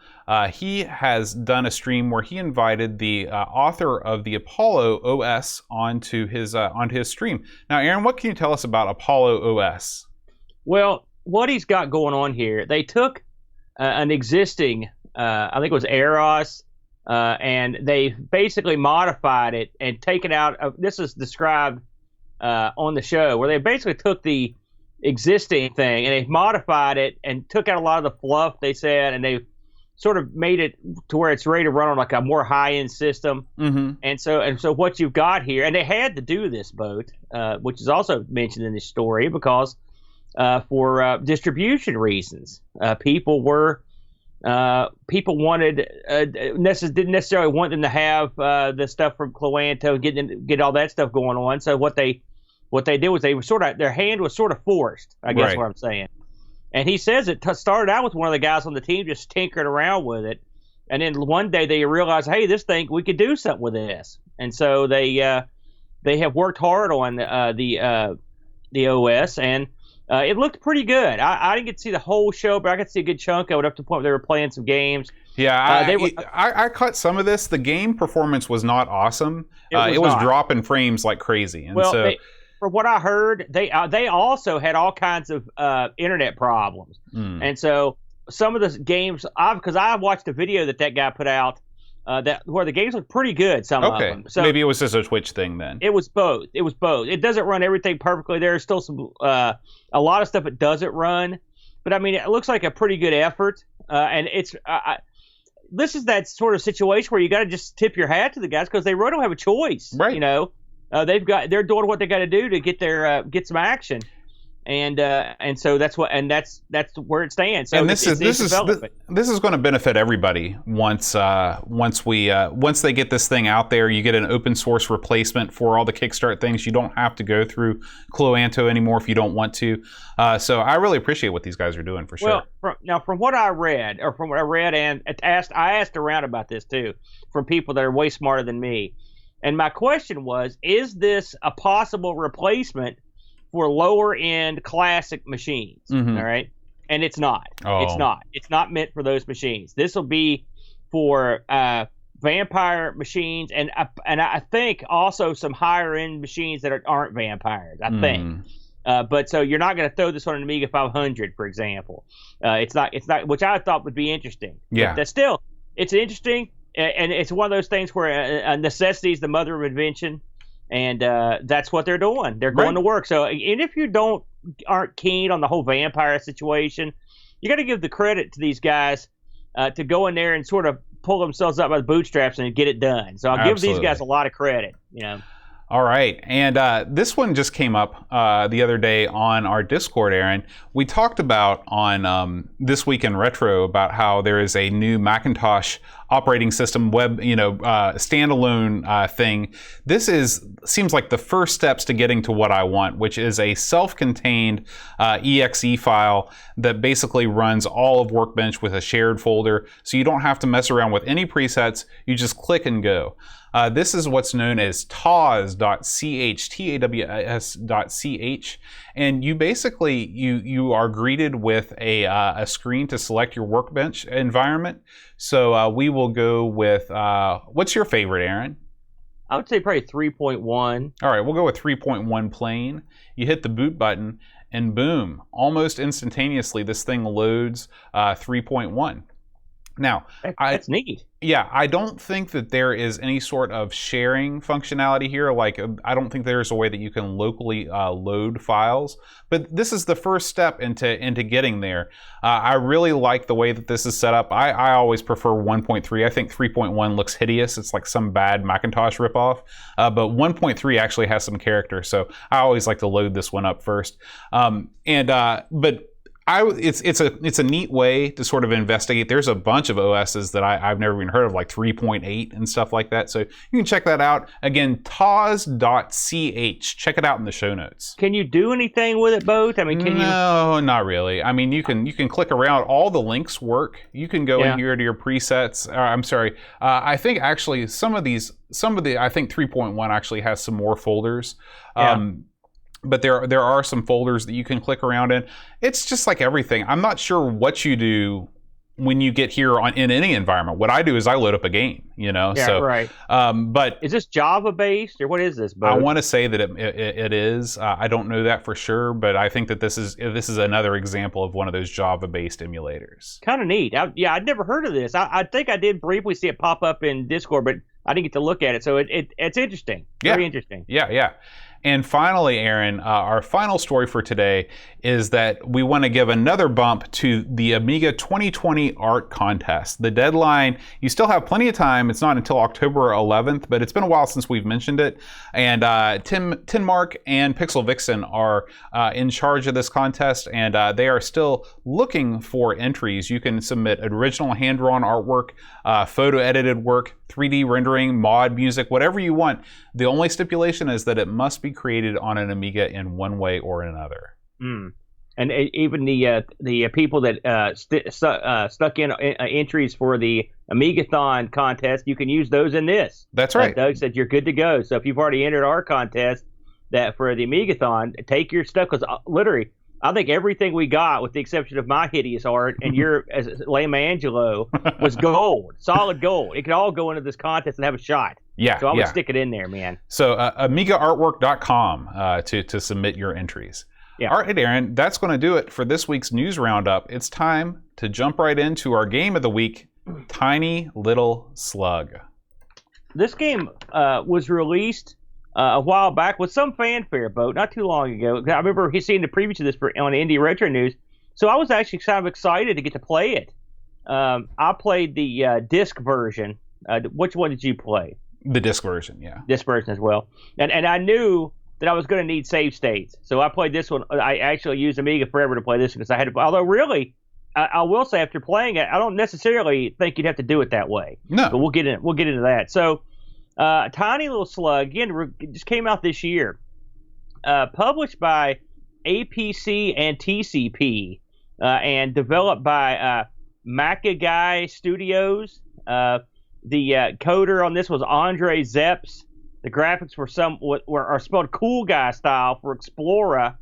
He has done a stream where he invited the author of the Apollo OS onto his stream. Now, Aaron, what can you tell us about Apollo OS? Well, what he's got going on here, they took an existing, I think it was Eros, and they basically modified it and taken out, this is described on the show, where they basically took the existing thing and they modified it and took out a lot of the fluff, they said, and they sort of made it to where it's ready to run on like a more high-end system. Mm-hmm. And so what you've got here, and they had to do this, boat, which is also mentioned in this story, because for distribution reasons, people wanted didn't necessarily want them to have the stuff from Cloanto, get all that stuff going on. So what they did was they were their hand was sort of forced, I guess, right. what I'm saying. And he says it started out with one of the guys on the team just tinkering around with it, and then one day they realized, hey, this thing, we could do something with this, and so they have worked hard on the OS, and it looked pretty good. I didn't get to see the whole show, but I got to see a good chunk of it, up to the point where they were playing some games. Yeah, I caught some of this. The game performance was not awesome. It was dropping frames like crazy, and from what I heard, they also had all kinds of internet problems, and so some of the games, because I watched a video that guy put out where the games look pretty good. Some of them. So maybe it was just a Twitch thing then. It was both. It doesn't run everything perfectly. There's still some a lot of stuff it doesn't run, but I mean, it looks like a pretty good effort, and it's. This is that sort of situation where you got to just tip your hat to the guys because they really don't have a choice. Right. You know, they're doing what they got to do to get get some action, and so that's where it stands. So and this is going to benefit everybody once they get this thing out there. You get an open source replacement for all the Kickstart things. You don't have to go through Cloanto anymore if you don't want to. So I really appreciate what these guys are doing for sure. Well, from what I read, and I asked around about this too, from people that are way smarter than me, and my question was: is this a possible replacement for lower end classic machines? All right, and it's not. It's not. It's not meant for those machines. This will be for vampire machines, and I think also some higher end machines that aren't vampires. I think. But so you're not going to throw this on an Amiga 500, for example. It's not, which I thought would be interesting. Yeah. But still, it's interesting, and it's one of those things where necessity is the mother of invention, and that's what they're doing. They're going to work. So, and if you aren't keen on the whole vampire situation, you got to give the credit to these guys to go in there and sort of pull themselves up by the bootstraps and get it done. So I'll give these guys a lot of credit. You know. All right, and this one just came up the other day on our Discord, Aaron. We talked about on This Week in Retro about how there is a new Macintosh operating system web, standalone thing. This seems like the first steps to getting to what I want, which is a self-contained exe file that basically runs all of Workbench with a shared folder, so you don't have to mess around with any presets. You just click and go. This is what's known as taws.ch, taws.ch, and you basically you are greeted with a screen to select your Workbench environment. So we will go with what's your favorite, Aaron? I would say probably 3.1. All right, we'll go with 3.1 plain. You hit the boot button, and boom! Almost instantaneously, this thing loads 3.1. Now, that's neat. Yeah, I don't think that there is any sort of sharing functionality here. Like, I don't think there's a way that you can locally load files. But this is the first step into getting there. I really like the way that this is set up. I always prefer 1.3. I think 3.1 looks hideous. It's like some bad Macintosh ripoff. But 1.3 actually has some character. So I always like to load this one up first. It's a neat way to sort of investigate. There's a bunch of OSs that I've never even heard of, like 3.8 and stuff like that. So you can check that out. Again, taws.ch. Check it out in the show notes. Can you do anything with it, both? I mean, No, not really. I mean, you can click around. All the links work. You can go in here to your presets. I'm sorry. I think actually some of the I think 3.1 actually has some more folders. But there are some folders that you can click around in. It's just like everything. I'm not sure what you do when you get here in any environment. What I do is I load up a game, Yeah, so, right. But is this Java based or what is this, Bo? I want to say that it is. I don't know that for sure, but I think that this is another example of one of those Java based emulators. Kind of neat. I'd never heard of this. I think I did briefly see it pop up in Discord, but I didn't get to look at it. So it's interesting. Very interesting. Yeah. And finally, Aaron, our final story for today is that we want to give another bump to the Amiga 2020 art contest. The deadline, you still have plenty of time. It's not until October 11th, but it's been a while since we've mentioned it. And Tinmark and Pixel Vixen are in charge of this contest, and they are still looking for entries. You can submit original hand-drawn artwork, photo-edited work, 3D rendering, mod, music, whatever you want. The only stipulation is that it must be created on an Amiga in one way or another. And even the people that stuck in entries for the Amigathon contest, you can use those in this. That's right. Doug said you're good to go. So if you've already entered our contest that for the Amigathon, take your stuff, because literally I think everything we got, with the exception of my hideous art and your as Lame Angelo, was gold, solid gold. It could all go into this contest and have a shot. Yeah. So I would stick it in there, man. So AmigaArtwork.com to submit your entries. Yeah. All right, Aaron, that's going to do it for this week's news roundup. It's time to jump right into our game of the week, Tiny Little Slug. This game was released a while back with some fanfare, not too long ago. I remember seeing the preview to this on Indie Retro News, so I was actually kind of excited to get to play it. I played the disc version. Which one did you play? The disc version, yeah. Disc version as well. And I knew that I was going to need save states, so I played this one. I actually used Amiga Forever to play this because I had to. Although really, I will say after playing it, I don't necessarily think you'd have to do it that way. No, but we'll get into that. So, Tiny Little Slug again just came out this year, published by APC and TCP, and developed by Macaguy Studios. The coder on this was Andre Zeps. The graphics are spelled Cool Guy style for Explorer,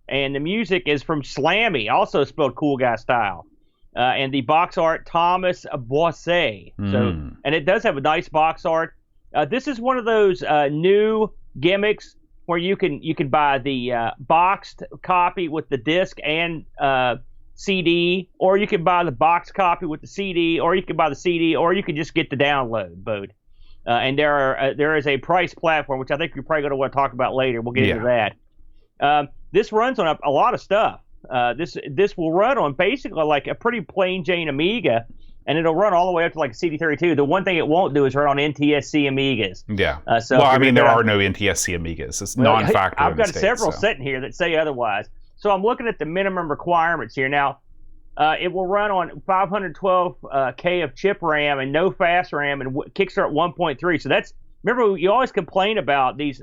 and the music is from Slammy, also spelled Cool Guy style. And the box art, Thomas Boisset. So, and it does have a nice box art. This is one of those new gimmicks where you can buy the boxed copy with the disc and CD, or you can buy the boxed copy with the CD, or you can buy the CD, or you can just get the download mode. And there is a price platform, which I think you're probably going to want to talk about later. We'll get into that. This runs on a lot of stuff. This will run on basically like a pretty plain Jane Amiga, and it'll run all the way up to like a CD32. The one thing it won't do is run on NTSC Amigas. Yeah. There are no NTSC Amigas. It's non-factor. I've got several sitting here that say otherwise. So I'm looking at the minimum requirements here now. It will run on 512K of chip RAM and no fast RAM and Kickstart 1.3. So that's, remember, you always complain about these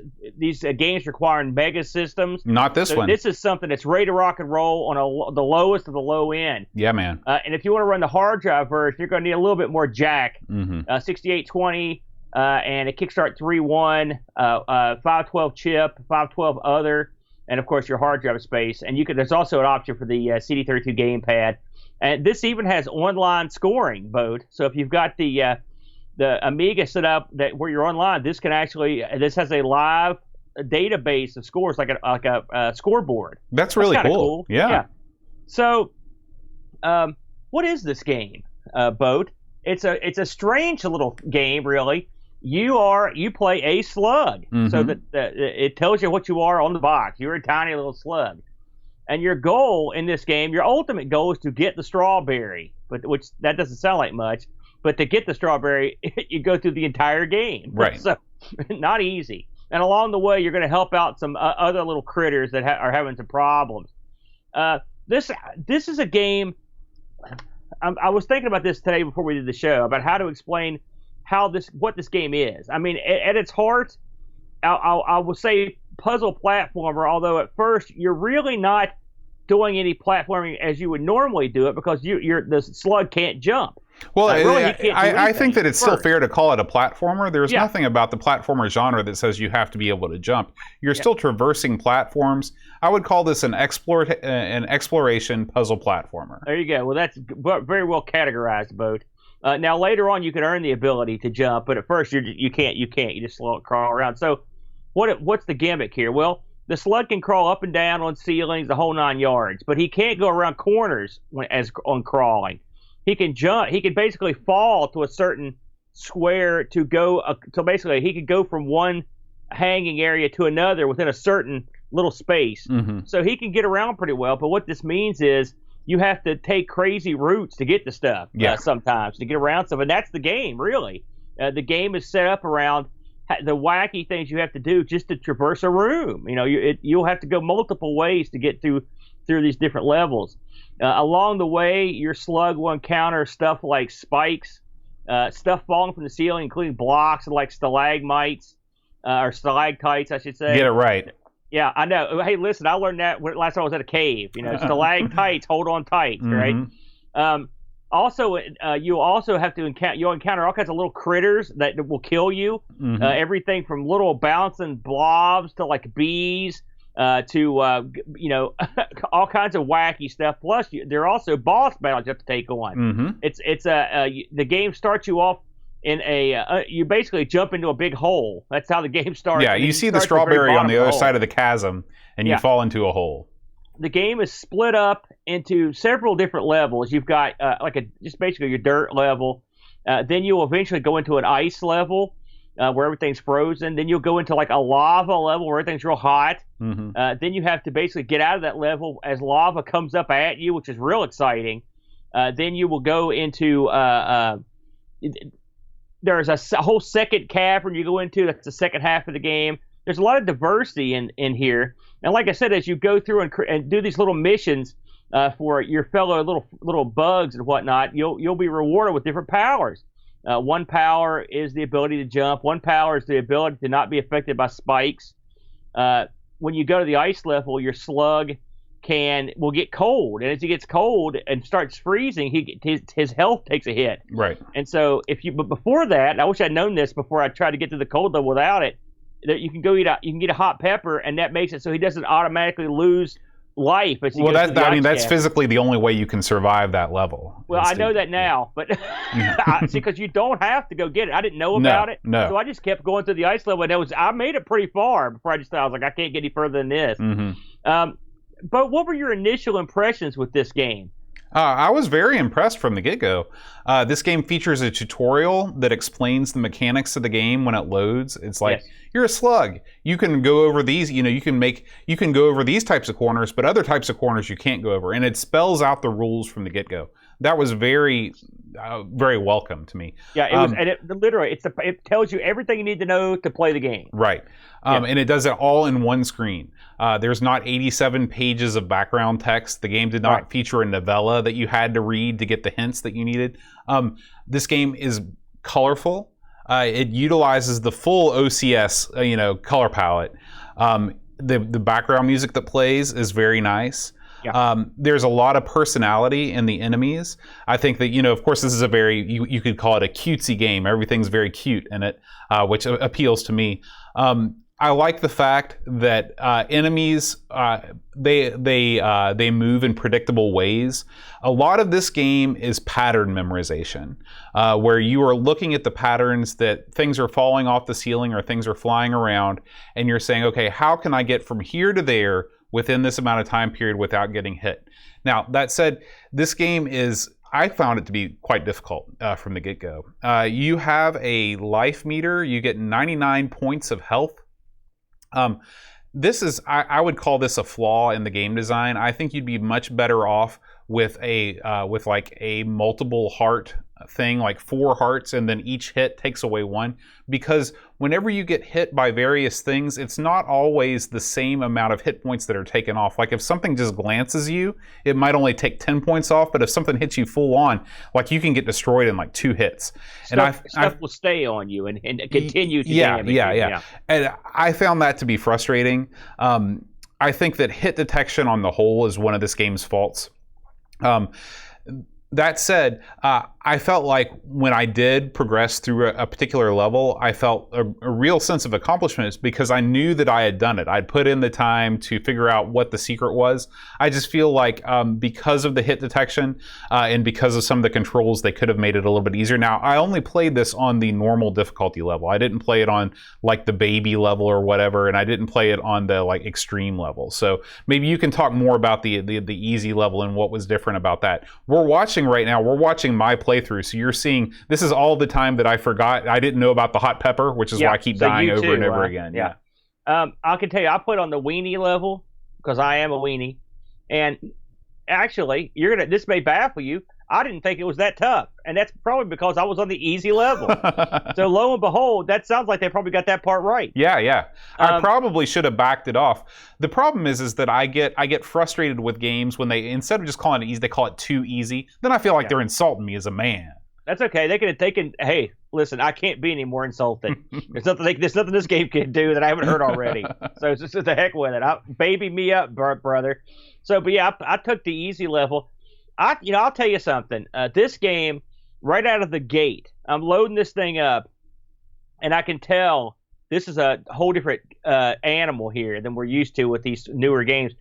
games requiring mega systems. Not this one. This is something that's ready to rock and roll on the lowest of the low end. Yeah, man. And if you want to run the hard drive version, you're going to need a little bit more jack. 6820 and a Kickstart 3.1, 512 chip, 512 other, and of course your hard drive space. And there's also an option for the CD32 gamepad. And this even has online scoring mode. So if you've got the Amiga set up where you're online, this has a live database of scores, like a scoreboard. That's really cool. Yeah. So, what is this game, Boat? It's a strange little game, really. You play a slug, so that it tells you what you are on the box. You're a tiny little slug, and your goal in this game, your ultimate goal, is to get the strawberry. Which that doesn't sound like much. But to get the strawberry, you go through the entire game. Right. So, not easy. And along the way, you're going to help out some other little critters that are having some problems. This is a game. I was thinking about this today before we did the show, about how to explain what this game is. I mean, at its heart, I will say puzzle platformer, although at first you're really not doing any platforming as you would normally do it, because the slug can't jump. Well, I think that it's still fair to call it a platformer. There's nothing about the platformer genre that says you have to be able to jump. You're still traversing platforms. I would call this an exploration puzzle platformer. There you go. Well, that's very well categorized, Boat. Now, later on, you can earn the ability to jump, but at first you can't. You just crawl around. So what's the gimmick here? Well, the slug can crawl up and down on ceilings, the whole 9 yards, but he can't go around corners on crawling. He can jump. He can basically fall to a certain square to go. So basically, he could go from one hanging area to another within a certain little space. So he can get around pretty well. But what this means is you have to take crazy routes to get to stuff. Sometimes to get around stuff, and that's the game really. The game is set up around the wacky things you have to do just to traverse a room. You know, you'll have to go multiple ways to get through these different levels. Along the way, your slug will encounter stuff like spikes, stuff falling from the ceiling, including blocks like stalagmites, or stalactites, I should say. Get it right. Yeah, I know. Hey, listen, I learned that last time I was at a cave. You know, stalactites, hold on tight, right? Also, you'll also have to encounter all kinds of little critters that will kill you. Everything from little bouncing blobs to like bees. all kinds of wacky stuff. Plus, there are also boss battles you have to take on. Mm-hmm. The game starts you off in you basically jump into a big hole. That's how the game starts. Yeah, you see the strawberry on the other side of the chasm, and you fall into a hole. The game is split up into several different levels. You've got just basically your dirt level. Then you'll eventually go into an ice level where everything's frozen. Then you'll go into like a lava level where everything's real hot. Mm-hmm. Then you have to basically get out of that level as lava comes up at you, which is real exciting. Then you will go into there's a whole second cavern you go into. That's the second half of the game. There's a lot of diversity in here. And like I said, as you go through and do these little missions for your fellow little bugs and whatnot, you'll be rewarded with different powers. One power is the ability to jump. One power is the ability to not be affected by spikes. When you go to the ice level, your slug will get cold, and as he gets cold and starts freezing, his health takes a hit. Right. And so but before that, I wish I'd known this before I tried to get to the cold level without it. That you can get a hot pepper, and that makes it so he doesn't automatically lose life as he goes through the ice that's cavern. physically the only way you can survive that level. Well, I know that now, but see, because you don't have to go get it. I didn't know about it, so I just kept going through the ice level, and I made it pretty far before I was like, I can't get any further than this. Mm-hmm. But what were your initial impressions with this game? I was very impressed from the get-go. This game features a tutorial that explains the mechanics of the game when it loads. It's like, you're a slug. You can go over these, you can go over these types of corners, but other types of corners you can't go over. And it spells out the rules from the get-go. That was very, very welcome to me. Yeah, it tells you everything you need to know to play the game. Right. And it does it all in one screen. There's not 87 pages of background text. The game did not feature a novella that you had to read to get the hints that you needed. This game is colorful. It utilizes the full OCS, color palette. The background music that plays is very nice. Yeah. There's a lot of personality in the enemies. I think that, of course, this is a very, you could call it a cutesy game. Everything's very cute in it, which appeals to me. I like the fact that enemies, they move in predictable ways. A lot of this game is pattern memorization, where you are looking at the patterns that things are falling off the ceiling or things are flying around, and you're saying, okay, how can I get from here to there within this amount of time period without getting hit? Now, that said, this game I found it to be quite difficult from the get-go. You have a life meter. You get 99 points of health. I would call this a flaw in the game design. I think you'd be much better off with like a multiple heart thing, like 4 hearts, and then each hit takes away 1. Because whenever you get hit by various things, it's not always the same amount of hit points that are taken off. Like if something just glances you, it might only take 10 points off, but if something hits you full on, like you can get destroyed in like 2 hits. Stuff will stay on you and continue to damage you. Yeah. And I found that to be frustrating. I think that hit detection on the whole is one of this game's faults. That said, I felt like when I did progress through a particular level, I felt a real sense of accomplishment because I knew that I had done it. I'd put in the time to figure out what the secret was. I just feel like because of the hit detection and because of some of the controls, they could have made it a little bit easier. Now, I only played this on the normal difficulty level. I didn't play it on like the baby level or whatever, and I didn't play it on the like extreme level. So maybe you can talk more about the easy level and what was different about that. We're watching my playthrough, so you're seeing this is all the time that I forgot. I didn't know about the hot pepper, which is why I keep dying over and over again. Yeah. I can tell you, I put on the weenie level because I am a weenie, and actually, this may baffle you. I didn't think it was that tough, and that's probably because I was on the easy level. So lo and behold, that sounds like they probably got that part right. Yeah. I probably should have backed it off. The problem is that I get frustrated with games when they, instead of just calling it easy, they call it too easy. Then I feel like they're insulting me as a man. That's okay. They can. Hey, listen, I can't be any more insulted. There's nothing this game can do that I haven't heard already. So just the heck with it. Baby me up, brother. So, but yeah, I took the easy level. I'll tell you something. This game, right out of the gate, I'm loading this thing up, and I can tell This is a whole different animal here than we're used to with these newer games.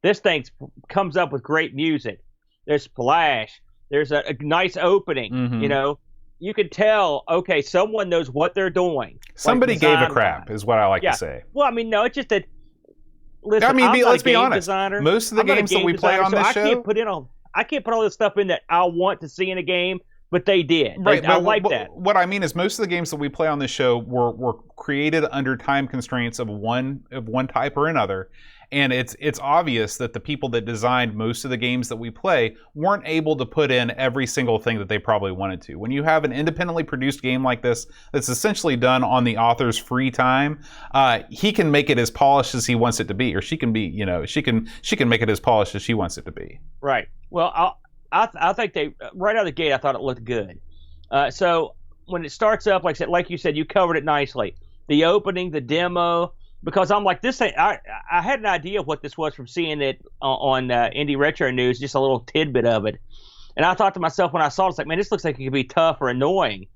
This thing comes up with great music. There's splash. There's a nice opening. Mm-hmm. You know, you can tell. Okay, someone knows what they're doing. Somebody gave a design-wise. crap, is what I like to say. Well, I mean, no, it's just that. Listen, I mean, I'm not let's a be game honest. designer. Most of the I'm not a games that game we play designer, on so this I show, can't put all this stuff in that I want to see in a game, but they did. right? I like that. What I mean is, most of the games that we play on this show were created under time constraints of one type or another, and it's obvious that the people that designed most of the games that we play weren't able to put in every single thing that they probably wanted to. When you have an independently produced game like this that's essentially done on the author's free time, he can make it as polished as he wants it to be, or she can be, she can make it as polished as she wants it to be. Right. Well, I think they right out of the gate, I thought it looked good. So when it starts up, like you said, you covered it nicely. The opening, the demo. Because I'm like, this thing, I had an idea of what this was from seeing it on Indie Retro News, just a little tidbit of it. And I thought to myself when I saw it, it's like, man, this looks like it could be tough or annoying.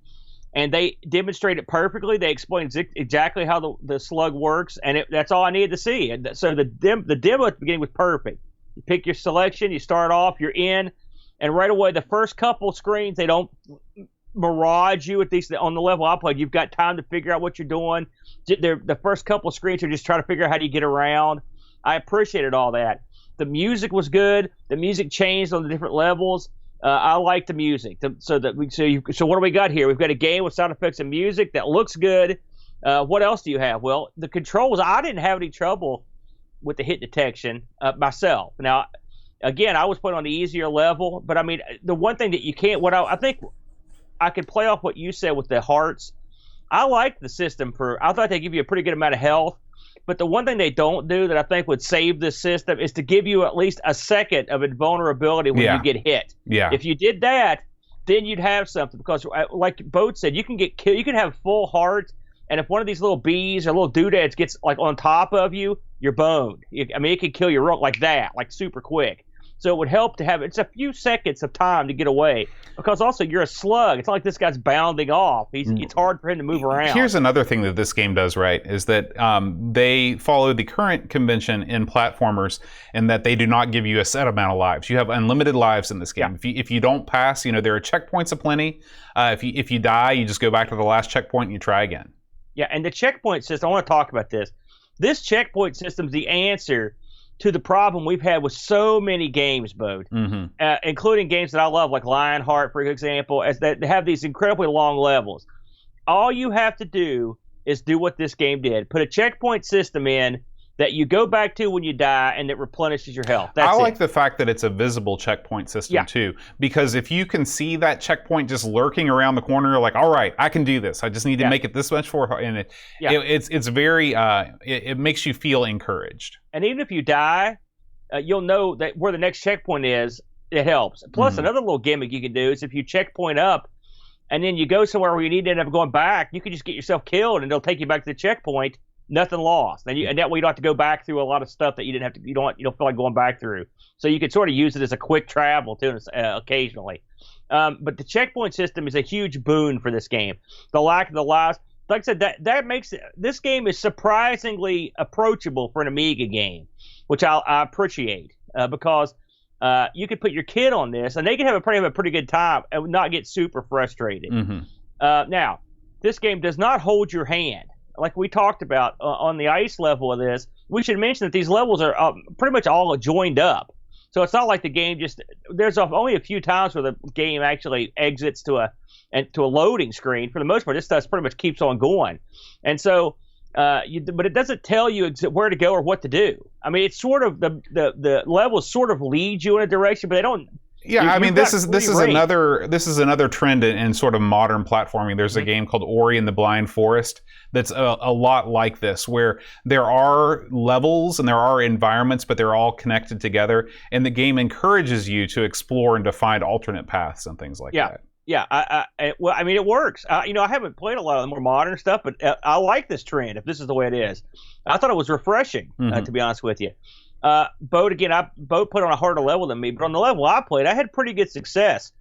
And they demonstrate it perfectly. They explain exactly how the slug works, and that's all I needed to see. And so the demo at the beginning was perfect. You pick your selection, you start off, you're in, and right away, the first couple screens, they don't mirage you, at least on the level I played. You've got time to figure out what you're doing. The first couple of screens are just trying to figure out how do you get around. I appreciated all that. The music was good. The music changed on the different levels. I like the music. So what do we got here? We've got a game with sound effects and music that looks good. What else do you have? Well, the controls. I didn't have any trouble with the hit detection myself. Now, again, I was playing on the easier level, but I mean, the one thing that you can't. I think I could play off what you said with the hearts. I like the system I thought they give you a pretty good amount of health, but the one thing they don't do that I think would save this system is to give you at least a second of invulnerability when you get hit. Yeah. If you did that, then you'd have something, because like Boat said, you can get killed. You can have full heart, and if one of these little bees or little doodads gets like on top of you, you're boned. I mean, it can kill you like that, like super quick. So it would help to have it's a few seconds of time to get away, because also you're a slug. It's not like this guy's bounding off. It's hard for him to move around. Here's another thing that this game does right, is that they follow the current convention in platformers in that they do not give you a set amount of lives. You have unlimited lives in this game. Yeah. If you don't pass, there are checkpoints aplenty. If you die, you just go back to the last checkpoint and you try again. Yeah, and the checkpoint system, I want to talk about this. This checkpoint system is the answer to the problem we've had with so many games, Bode, including games that I love, like Lionheart, for example, as they have these incredibly long levels. All you have to do is do what this game did. Put a checkpoint system in that you go back to when you die, and it replenishes your health. That's I like the fact that it's a visible checkpoint system, too, because if you can see that checkpoint just lurking around the corner, you're like, all right, I can do this. I just need to make it this much for her. And it's very, it makes you feel encouraged. And even if you die, you'll know that where the next checkpoint is, it helps. Plus, another little gimmick you can do is if you checkpoint up and then you go somewhere where you need to end up going back, you can just get yourself killed and they'll take you back to the checkpoint. Nothing lost, and that way you don't have to go back through a lot of stuff that you didn't have to. You don't feel like going back through. So you could sort of use it as a quick travel too, occasionally. But the checkpoint system is a huge boon for this game. The lack of the lives, like I said, that makes this game is surprisingly approachable for an Amiga game, which I appreciate because you could put your kid on this and they can have a pretty good time and not get super frustrated. Now, this game does not hold your hand. Like we talked about on the ice level of this, we should mention that these levels are pretty much all joined up. So it's not like the game there's only a few times where the game actually exits to a loading screen. For the most part, this stuff pretty much keeps on going. And so, but it doesn't tell you where to go or what to do. I mean, it's sort of the levels sort of lead you in a direction, but they don't. Yeah, I mean, this is another trend in sort of modern platforming. There's a game called Ori and the Blind Forest that's a lot like this, where there are levels and there are environments, but they're all connected together, and the game encourages you to explore and to find alternate paths and things like that. Yeah, well, I mean, it works. I haven't played a lot of the more modern stuff, but I like this trend. If this is the way it is, I thought it was refreshing, to be honest with you. Boat put on a harder level than me, but on the level I played, I had pretty good success.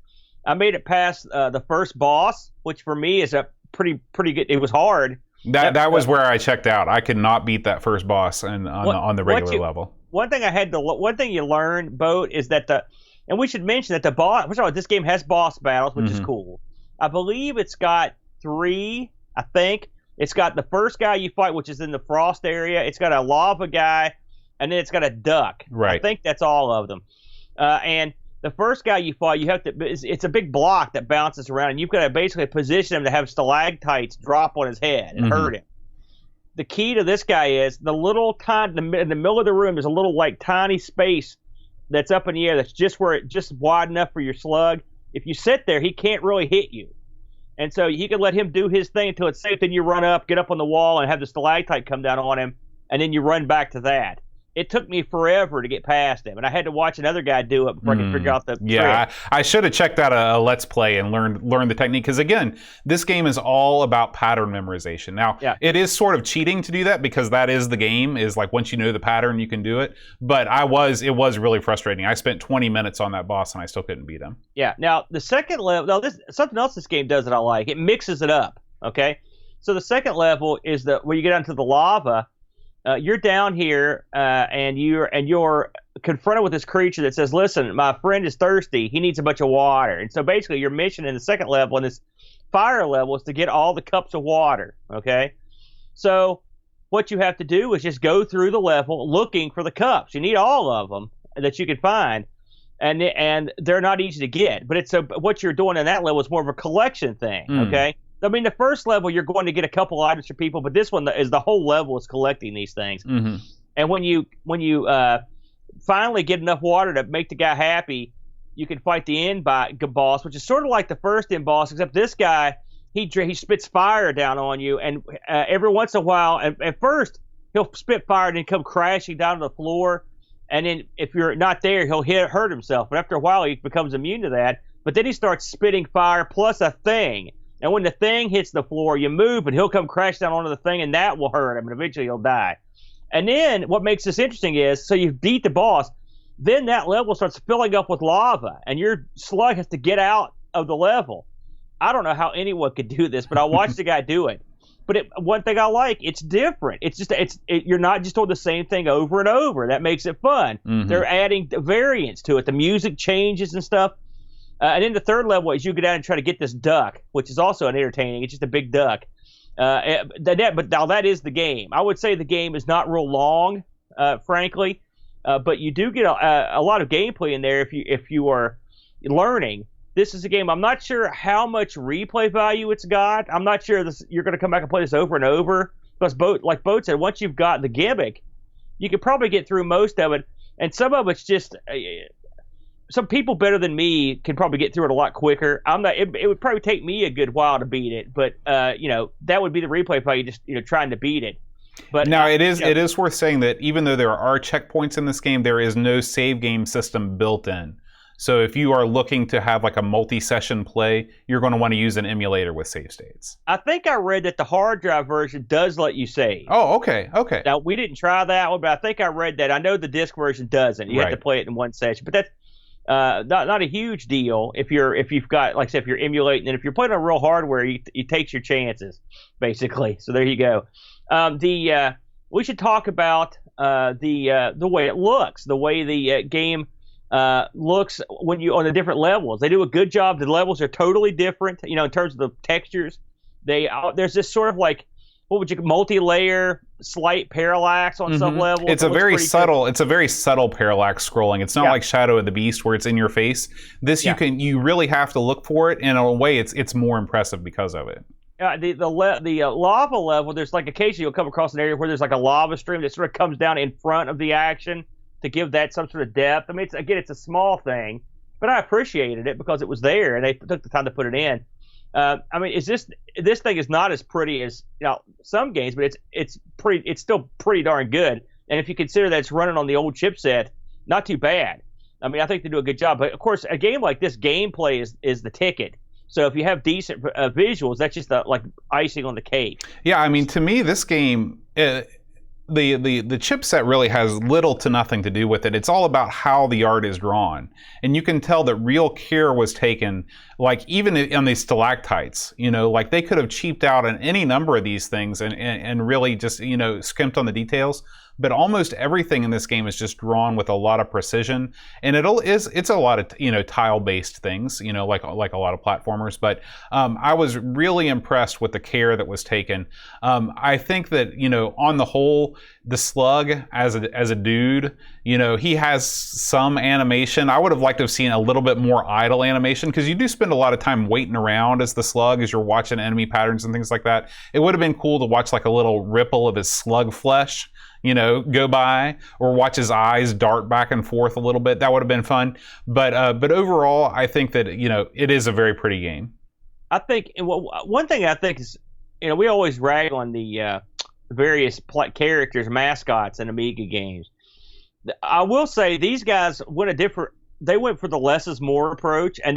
I made it past the first boss, which for me is a pretty good. It was hard, That was where I checked out. I could not beat that first boss on the regular level. One thing you learn, Boat, is that and we should mention that the boss. First of all, this game has boss battles, which is cool. I believe it's got 3. I think it's got the first guy you fight, which is in the frost area. It's got a lava guy, and then it's got a duck. Right. I think that's all of them. And the first guy you fight, you have to. It's a big block that bounces around, and you've got to basically position him to have stalactites drop on his head and hurt him. The key to this guy is the little in the middle of the room. There's a little like tiny space that's up in the air. That's just wide enough for your slug. If you sit there, he can't really hit you, and so you can let him do his thing until it's safe. Then you run up, get up on the wall, and have the stalactite come down on him, and then you run back to that. It took me forever to get past him, and I had to watch another guy do it before I could figure out the trick. I should have checked out a Let's Play and learned the technique, because again, this game is all about pattern memorization. Now, it is sort of cheating to do that, because that is the game, is like once you know the pattern, you can do it. But it was really frustrating. I spent 20 minutes on that boss, and I still couldn't beat him. Yeah. Now, the second level, something else this game does that I like. It mixes it up, okay? So the second level is where you get onto the lava. You're down here, and you're confronted with this creature that says, "Listen, my friend is thirsty. He needs a bunch of water." And so basically, your mission in the second level, in this fire level, is to get all the cups of water. Okay, so what you have to do is just go through the level looking for the cups. You need all of them that you can find, and they're not easy to get. But what you're doing in that level is more of a collection thing. Okay. I mean, the first level, you're going to get a couple items for people, but this one is the whole level is collecting these things. And when you finally get enough water to make the guy happy, you can fight the end boss, which is sort of like the first end boss, except this guy, he spits fire down on you, and every once in a while, at first, he'll spit fire and then come crashing down to the floor, and then if you're not there, he'll hurt himself. But after a while, he becomes immune to that. But then he starts spitting fire plus a thing. And when the thing hits the floor, you move, and he'll come crash down onto the thing, and that will hurt him, and eventually he'll die. And then what makes this interesting is, so you beat the boss, then that level starts filling up with lava, and your slug has to get out of the level. I don't know how anyone could do this, but I watched the guy do it. But one thing I like, it's different. You're not just doing the same thing over and over. That makes it fun. They're adding variants to it. The music changes and stuff. And then the third level is you go down and try to get this duck, which is also entertaining. It's just a big duck. But now that is the game. I would say the game is not real long, frankly, but you do get a lot of gameplay in there if you are learning. This is a game. I'm not sure how much replay value it's got. I'm not sure you're going to come back and play this over and over, because like Boat said, once you've got the gimmick, you can probably get through most of it, and some of it's just. Some people better than me can probably get through it a lot quicker. It would probably take me a good while to beat it, but that would be the replay value, just trying to beat it. But now it is worth saying that even though there are checkpoints in this game, there is no save game system built in. So if you are looking to have like a multi-session play, you're going to want to use an emulator with save states. I think I read that the hard drive version does let you save. Oh, okay. Now we didn't try that one, but I think I read that. I know the disc version doesn't. You have to play it in one session, but that's not a huge deal if you've got, like I said, if you're emulating, and if you're playing on real hardware, you takes your chances, basically. So there you go. We should talk about the way it looks, the way the game looks when you on the different levels. They do a good job. The levels are totally different, in terms of the textures. There's this sort of like, what would you, multi-layer slight parallax on some level. It's a very subtle parallax scrolling. It's not like Shadow of the Beast where it's in your face. This you really have to look for it, and in a way it's more impressive because of it. The lava level, there's like occasionally you'll come across an area where there's like a lava stream that sort of comes down in front of the action to give that some sort of depth. I mean, it's a small thing, but I appreciated it because it was there and they took the time to put it in. I mean, this thing is not as pretty as some games, but it's still pretty darn good. And if you consider that it's running on the old chipset, not too bad. I mean, I think they do a good job. But of course, a game like this, gameplay is the ticket. So if you have decent visuals, that's just like icing on the cake. Yeah, I mean, to me, this game. The chipset really has little to nothing to do with it. It's all about how the art is drawn. And you can tell that real care was taken like even on these stalactites, like they could have cheaped out on any number of these things and really just, skimped on the details. But almost everything in this game is just drawn with a lot of precision, and it's a lot of tile-based things, like a lot of platformers. But I was really impressed with the care that was taken. I think that on the whole, the slug as a dude, he has some animation. I would have liked to have seen a little bit more idle animation, because you do spend a lot of time waiting around as the slug as you're watching enemy patterns and things like that. It would have been cool to watch like a little ripple of his slug flesh go by, or watch his eyes dart back and forth a little bit. That would have been fun. But overall, I think that, it is a very pretty game. I think one thing I think is, we always rag on the various characters, mascots in Amiga games. I will say these guys they went for the less is more approach, and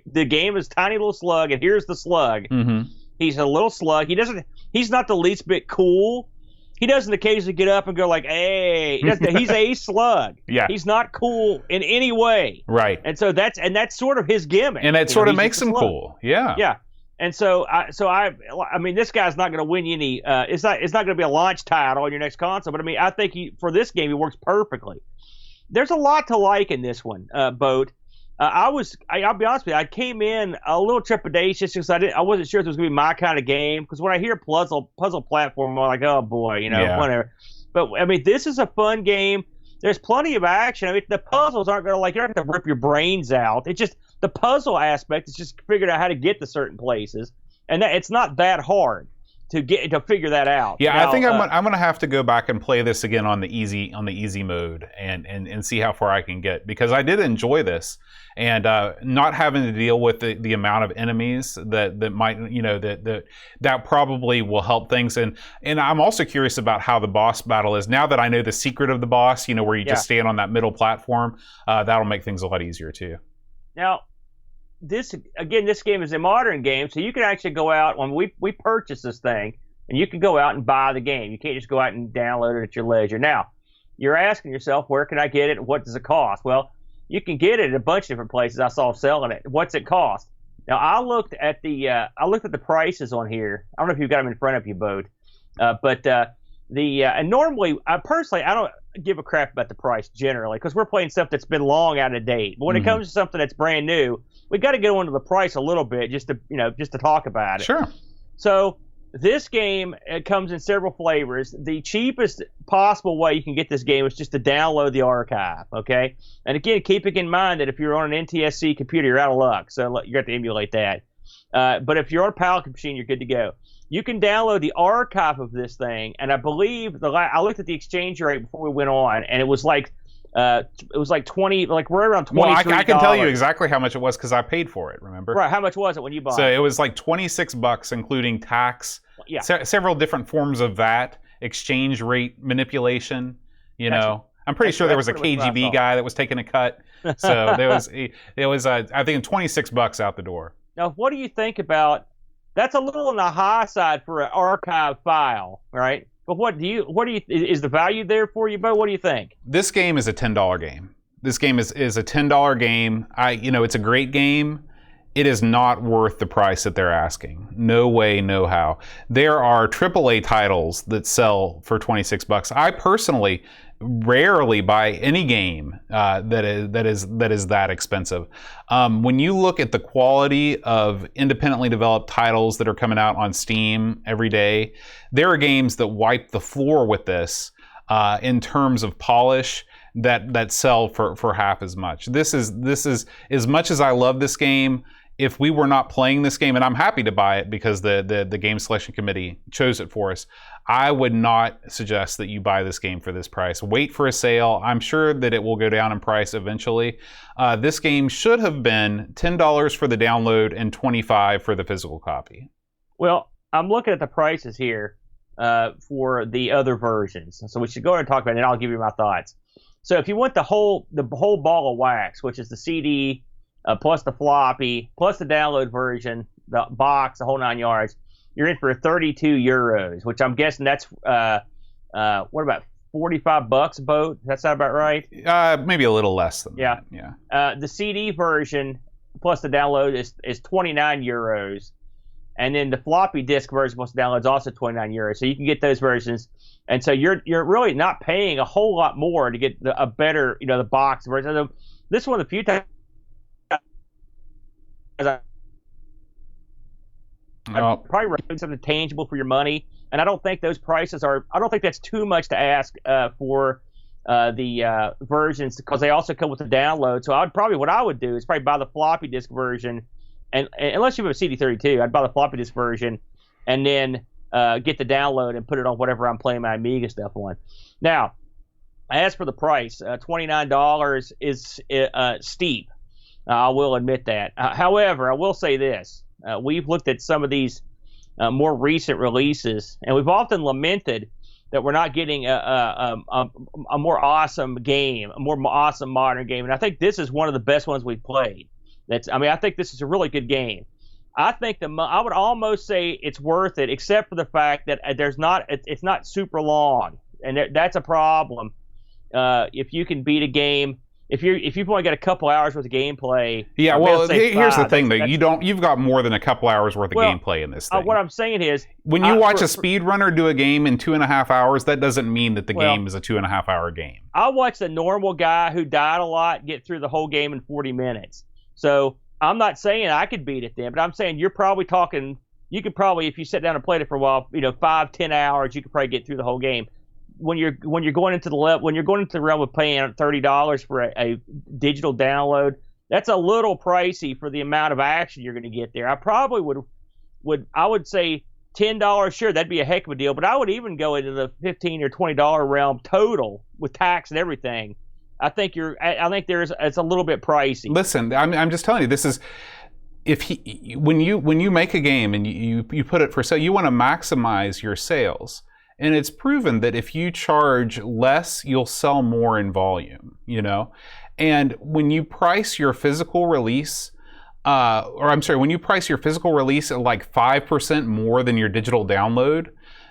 the game is tiny little slug, and here's the slug. Mm-hmm. He's a little slug. He's not the least bit cool. He doesn't occasionally get up and go like, "Hey," he's a slug. Yeah. He's not cool in any way. Right. And so that's sort of his gimmick. And it sort of makes him cool. Yeah. Yeah. And so I mean, this guy's not going to win you any. It's not going to be a launch title on your next console. But I mean, I think for this game, he works perfectly. There's a lot to like in this one, Boat. I'll be honest with you, I came in a little trepidatious because I wasn't sure if it was going to be my kind of game. Because when I hear puzzle platform, I'm like, oh boy, whatever. But I mean, this is a fun game. There's plenty of action. I mean, the puzzles aren't going to you don't have to rip your brains out. It's just the puzzle aspect is just figuring out how to get to certain places, and it's not that hard to figure that out. Yeah, now, I think I'm going to have to go back and play this again on the easy mode and see how far I can get, because I did enjoy this, and not having to deal with the amount of enemies that might that probably will help things, and I'm also curious about how the boss battle is now that I know the secret of the boss, where you just stand on that middle platform. That'll make things a lot easier too. Now, this game is a modern game, so you can actually go out when we purchase this thing, and you can go out and buy the game. You can't just go out and download it at your leisure. Now, you're asking yourself, where can I get it? What does it cost? Well, you can get it at a bunch of different places. I saw selling it. What's it cost? Now, I looked at the prices on here. I don't know if you've got them in front of you, Bode, and normally, personally, I don't give a crap about the price generally, because we're playing stuff that's been long out of date. But when it comes to something that's brand new, we got to get onto the price a little bit just to talk about it. Sure. So this game, it comes in several flavors. The cheapest possible way you can get this game is just to download the archive. Okay. And again, keeping in mind that if you're on an NTSC computer, you're out of luck. So you got to emulate that. But if you're on a PAL machine, you're good to go. You can download the archive of this thing, and I believe I looked at the exchange rate before we went on, and it was like 20, like we're around $23. Well, I can tell you exactly how much it was because I paid for it. Remember? Right. How much was it when you bought it? So it was like $26, including tax, several different forms of VAT, exchange rate manipulation. I'm pretty sure there was a KGB guy that was taking a cut. So it was I think $26 out the door. Now, what do you think about? That's a little on the high side for an archive file, right? But is the value there for you, Bo? What do you think? This game is a $10 game. This game is a $10 game. It's a great game. It is not worth the price that they're asking. No way, no how. There are AAA titles that sell for $26. I personally rarely buy any game that is that expensive. When you look at the quality of independently developed titles that are coming out on Steam every day, there are games that wipe the floor with this in terms of polish that sell for half as much. This is as much as I love this game. If we were not playing this game, and I'm happy to buy it because the game selection committee chose it for us, I would not suggest that you buy this game for this price. Wait for a sale. I'm sure that it will go down in price eventually. This game should have been $10 for the download and $25 for the physical copy. Well, I'm looking at the prices here for the other versions, so we should go ahead and talk about it, and I'll give you my thoughts. So if you want the whole ball of wax, which is the CD plus the floppy plus the download version, the box, the whole 9 yards, you're in for 32 euros, which I'm guessing that's what about $45 a boat? Does that sound about right? Maybe a little less than that. Yeah. The CD version plus the download is 29 euros. And then the floppy disk version plus the download is also 29 euros. So you can get those versions. And so you're really not paying a whole lot more to get a better, the box version. This is one of the few times probably recommend something tangible for your money. And I don't think those prices I don't think that's too much to ask for the versions, because they also come with the download. So what I would do is probably buy the floppy disk version, and unless you have a CD32, I'd buy the floppy disk version, and then get the download and put it on whatever I'm playing my Amiga stuff on. Now, as for the price, $29 is steep. I will admit that. However, I will say this: we've looked at some of these more recent releases, and we've often lamented that we're not getting a more awesome game, a more awesome modern game. And I think this is one of the best ones we've played. I think this is a really good game. I think I would almost say it's worth it, except for the fact that it's not super long, and that's a problem. If you can beat a game, if you've only got a couple hours worth of gameplay. Yeah, well, here's the thing though. You've got more than a couple hours worth of gameplay in this thing. What I'm saying is, when you watch a speedrunner do a game in 2.5 hours, that doesn't mean that the game is a 2.5 hour game. I watched a normal guy who died a lot get through the whole game in 40 minutes. So I'm not saying I could beat it then, but I'm saying you're probably talking. You could probably, if you sit down and played it for a while, 5-10 hours, you could probably get through the whole game. When you're going into the realm of paying $30 for a digital download, that's a little pricey for the amount of action you're going to get there. I probably would say $10. Sure, that'd be a heck of a deal, but I would even go into the $15 or $20 realm total with tax and everything. I think it's a little bit pricey. Listen, I'm just telling you, this is. When you make a game and you put it for sale, you want to maximize your sales. And it's proven that if you charge less, you'll sell more in volume, And when you price your physical release, when you price your physical release at like 5% more than your digital download,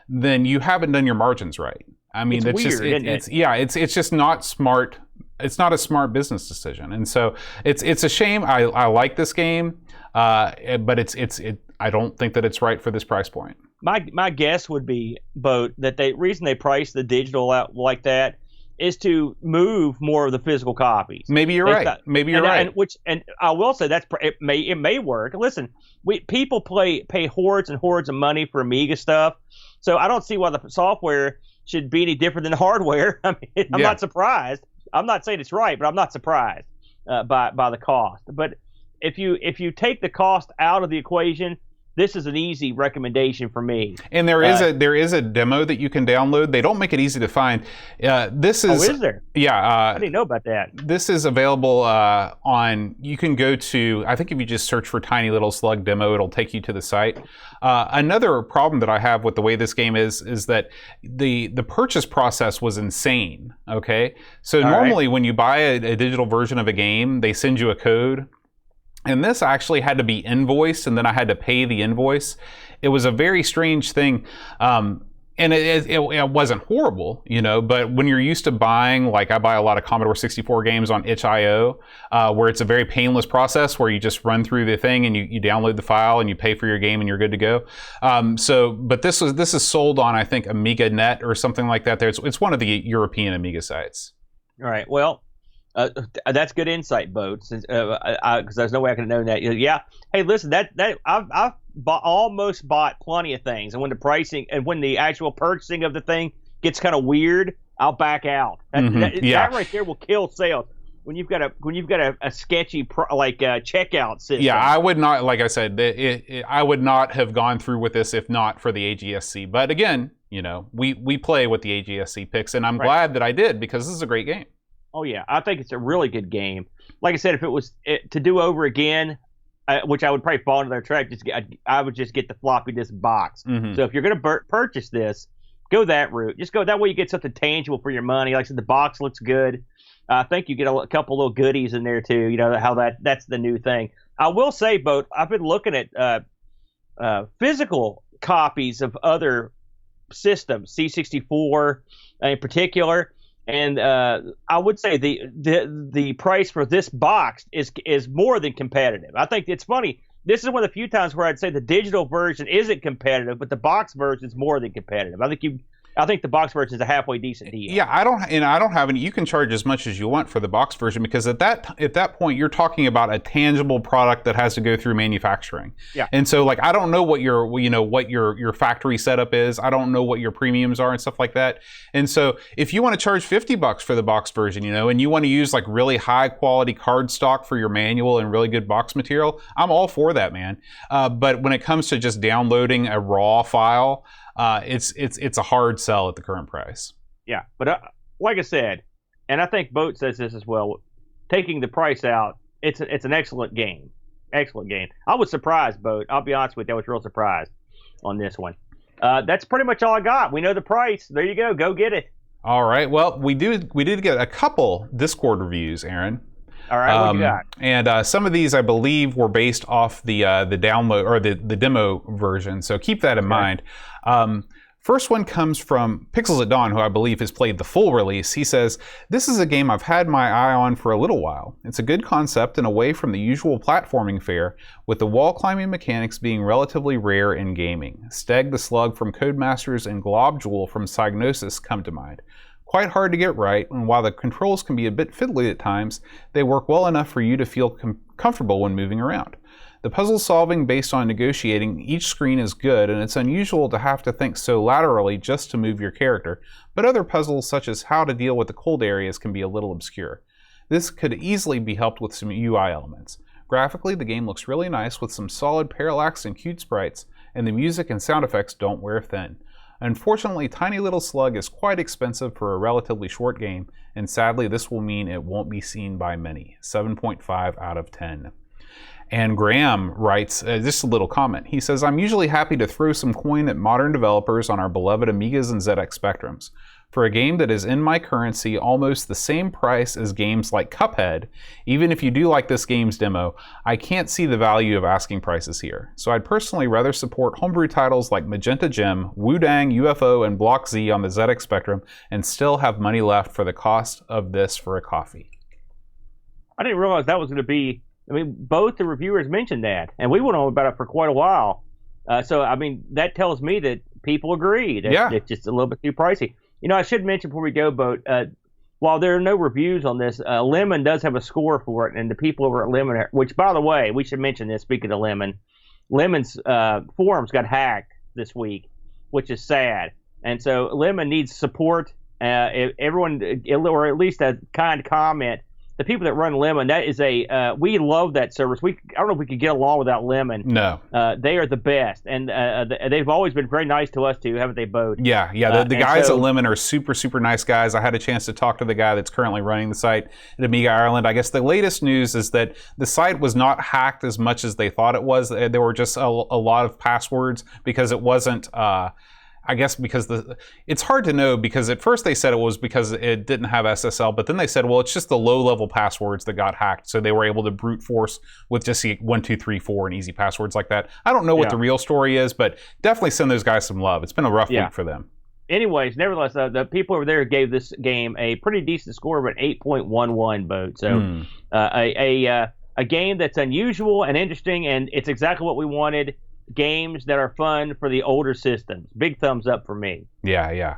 then you haven't done your margins right. I mean, it's weird, isn't it? It's just not smart. It's not a smart business decision. And so it's a shame. I like this game, but I don't think that it's right for this price point. My guess would be, Boat, that the reason they price the digital out like that is to move more of the physical copies. Maybe you're right. And I will say it may work. Listen, people pay hordes and hordes of money for Amiga stuff, so I don't see why the software should be any different than the hardware. I mean, I'm not surprised. I'm not saying it's right, but I'm not surprised by the cost. But if you take the cost out of the equation, this is an easy recommendation for me. And there is a demo that you can download. They don't make it easy to find. This is. Oh, is there? Yeah. I didn't know about that. This is available on. You can go to. I think if you just search for Tiny Little Slug demo, it'll take you to the site. Another problem that I have with the way this game is that the purchase process was insane. Okay, so normally when you buy a digital version of a game, they send you a code. And this actually had to be invoiced, and then I had to pay the invoice. It was a very strange thing. And it wasn't horrible, but when you're used to buying, like I buy a lot of Commodore 64 games on itch.io, where it's a very painless process where you just run through the thing and you download the file and you pay for your game and you're good to go. But this is sold on, I think, Amiga Net or something like that. It's one of the European Amiga sites. All right. Well, that's good insight, Bo. Because there's no way I could have known that. Yeah. Hey, listen, I've almost bought plenty of things, and when the pricing and when the actual purchasing of the thing gets kind of weird, I'll back out. That right there will kill sales. When you've got a sketchy checkout system. Yeah, I would not. Like I said, I would not have gone through with this if not for the AGSC. But again, we play what the AGSC picks, and I'm glad that I did, because this is a great game. Oh, yeah. I think it's a really good game. Like I said, if it was to do over again, which I would probably fall into their trap, I would just get the floppy disk box. Mm-hmm. So if you're going to purchase this, go that route. Just go that way. You get something tangible for your money. Like I said, the box looks good. I think you get a couple little goodies in there, too. How that's the new thing. I will say, Bo, I've been looking at physical copies of other systems, C64 in particular. And I would say the price for this box is more than competitive. I think it's funny. This is one of the few times where I'd say the digital version isn't competitive, but the box version is more than competitive. I think the box version is a halfway decent deal. Yeah, I don't have any. You can charge as much as you want for the box version because at that point you're talking about a tangible product that has to go through manufacturing. Yeah. And so like I don't know what your factory setup is. I don't know what your premiums are and stuff like that. And so if you want to charge $50 for the box version, and you want to use like really high quality card stock for your manual and really good box material, I'm all for that, man. But when it comes to just downloading a raw file, it's a hard sell at the current price. Yeah, but like I said, and I think Boat says this as well, taking the price out, it's an excellent game. Excellent game. I was surprised, Boat. I'll be honest with you, I was real surprised on this one. That's pretty much all I got. We know the price. There you go. Go get it. All right. Well, we did get a couple Discord reviews, Aaron. All right, what you got? And some of these, I believe, were based off the download or the demo version, so keep that in mind. First one comes from Pixels at Dawn, who I believe has played the full release. He says, "This is a game I've had my eye on for a little while. It's a good concept and away from the usual platforming fare, with the wall climbing mechanics being relatively rare in gaming. Steg the Slug from Codemasters and Globjewel from Psygnosis come to mind. Quite hard to get right, and while the controls can be a bit fiddly at times, they work well enough for you to feel comfortable when moving around. The puzzle solving based on negotiating each screen is good, and it's unusual to have to think so laterally just to move your character, but other puzzles such as how to deal with the cold areas can be a little obscure. This could easily be helped with some UI elements. Graphically, the game looks really nice with some solid parallax and cute sprites, and the music and sound effects don't wear thin. Unfortunately, Tiny Little Slug is quite expensive for a relatively short game, and sadly this will mean it won't be seen by many. 7.5 out of 10. And Graham writes just a little comment. He says, "I'm usually happy to throw some coin at modern developers on our beloved Amigas and ZX Spectrums. For a game that is in my currency almost the same price as games like Cuphead, even if you do like this game's demo, I can't see the value of asking prices here. So I'd personally rather support homebrew titles like Magenta Gem, Wudang, UFO, and Block Z on the ZX Spectrum and still have money left for the cost of this for a coffee." I didn't realize that was going to be... I mean, both the reviewers mentioned that, and we went on about it for quite a while. So, I mean, that tells me that people agree that it's just a little bit too pricey. I should mention before we go, Boat, while there are no reviews on this, Lemon does have a score for it, and the people over at Lemon, which, by the way, we should mention this, speaking of Lemon, Lemon's forums got hacked this week, which is sad. And so Lemon needs support. Everyone, or at least a kind comment. The people that run Lemon, that is we love that service. I don't know if we could get along without Lemon. No. They are the best, and they've always been very nice to us too, haven't they, Both? Yeah. The guys at Lemon are super, super nice guys. I had a chance to talk to the guy that's currently running the site at Amiga Ireland. I guess the latest news is that the site was not hacked as much as they thought it was. There were just a lot of passwords because it wasn't... I guess because it's hard to know, because at first they said it was because it didn't have SSL, but then they said, well, it's just the low-level passwords that got hacked, so they were able to brute force with just 1, 2, 3, 4 and easy passwords like that. I don't know what the real story is, but definitely send those guys some love. It's been a rough week for them. Anyways, nevertheless, the people over there gave this game a pretty decent score of an 8.11, Boat. So a game that's unusual and interesting, and it's exactly what we wanted. Games that are fun for the older systems. Big thumbs up for me. Yeah.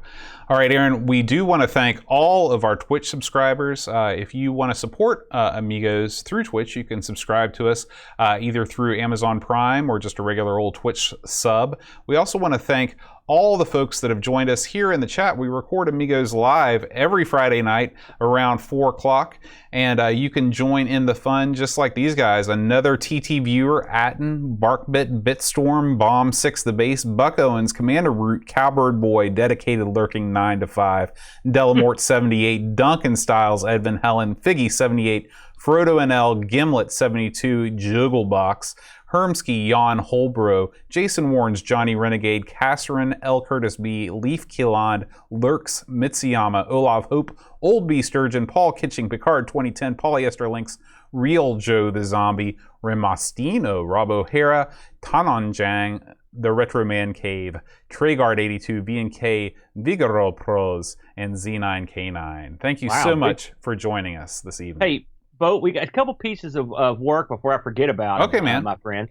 All right, Aaron, we do want to thank all of our Twitch subscribers. If you want to support Amigos through Twitch, you can subscribe to us either through Amazon Prime or just a regular old Twitch sub. We also want to thank all the folks that have joined us here in the chat. We record Amigos live every Friday night around 4 o'clock, and you can join in the fun just like these guys. Another TT viewer, Atten, Barkbit, Bitstorm, Bomb6 the Base, Buck Owens, Commander Root, Cowbird Boy, Dedicated Lurking 9 to 5, Delamort 78, Duncan Styles, Edvin Helen, Figgy 78, Frodo NL, Gimlet 72, Jugglebox, Hermsky, Jan Holbro, Jason Warrens, Johnny Renegade, Kasserin, L. Curtis B, Leaf Killand, Lurks, Mitsuyama, Olav Hope, Old B Sturgeon, Paul Kitching, Picard 2010, Polyester Links, Real Joe the Zombie, Remastino, Rob O'Hara, Tanonjang, The Retro Man Cave, Treyguard82, B&K, Vigoro Pros, and Z9K9. Thank you so much for joining us this evening. Hey, Bo, we got a couple pieces of work before I forget about it. Okay, man. My friend.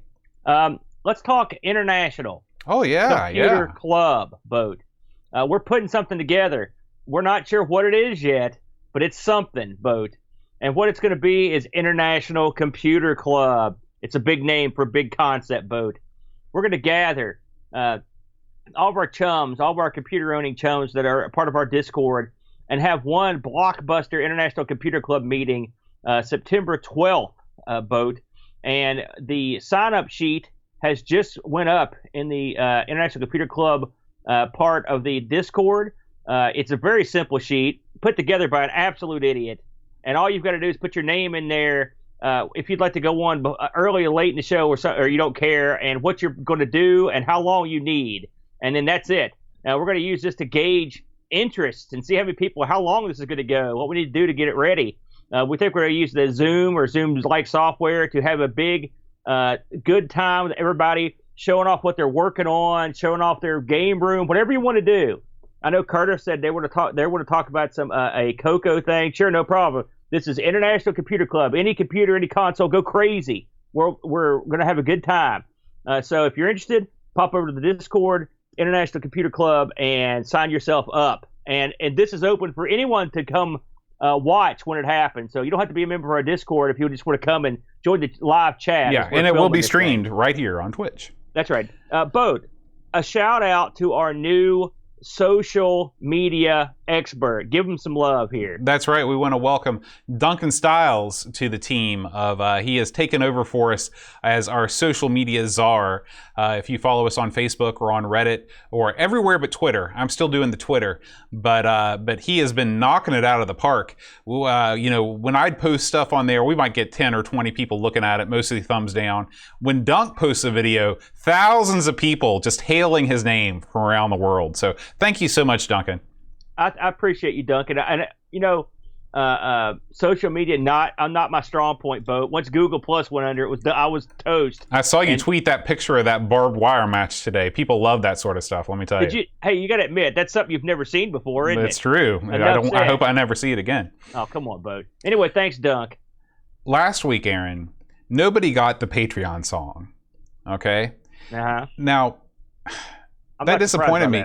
Let's talk international. Oh, yeah, Computer Club, Boat. We're putting something together. We're not sure what it is yet, but it's something, Boat. And what it's going to be is International Computer Club. It's a big name for a big concept, Boat. We're going to gather all of our chums, all of our computer-owning chums that are a part of our Discord, and have one blockbuster International Computer Club meeting September 12th, Boat. And the sign-up sheet has just went up in the International Computer Club part of the Discord. It's a very simple sheet put together by an absolute idiot. And all you've got to do is put your name in there if you'd like to go on early or late in the show or you don't care, and what you're going to do and how long you need. And then that's it. We're going to use this to gauge interest and see how long this is going to go, what we need to do to get it ready. We think we're going to use the Zoom or Zoom-like software to have a big, good time with everybody, showing off what they're working on, showing off their game room, whatever you want to do. I know Carter said they want to talk about some a Coco thing. Sure, no problem. This is International Computer Club. Any computer, any console, go crazy. We're going to have a good time. So if you're interested, pop over to the Discord, International Computer Club, and sign yourself up. And this is open for anyone to come watch when it happens. So you don't have to be a member of our Discord if you just want to come and join the live chat. Yeah, and it will be streamed right here on Twitch. That's right. Bode, a shout out to our new social media expert. Give him some love here. That's right. We want to welcome Duncan Stiles to the team. He has taken over for us as our social media czar. If you follow us on Facebook or on Reddit or everywhere but Twitter, I'm still doing the Twitter, but he has been knocking it out of the park. When I'd post stuff on there, we might get 10 or 20 people looking at it, mostly thumbs down. When Dunk posts a video, thousands of people just hailing his name from around the world. So thank you so much, Duncan. I appreciate you, Duncan. And social media not my strong point, Bo. Once Google Plus went under, I was toast. I saw you tweet that picture of that barbed wire match today. People love that sort of stuff. Let me tell you. Hey, you got to admit that's something you've never seen before, isn't it? It's true. I hope I never see it again. Oh, come on, Bo. Anyway, thanks, Dunk. Last week, Aaron, nobody got the Patreon song. Okay. Now, that disappointed me.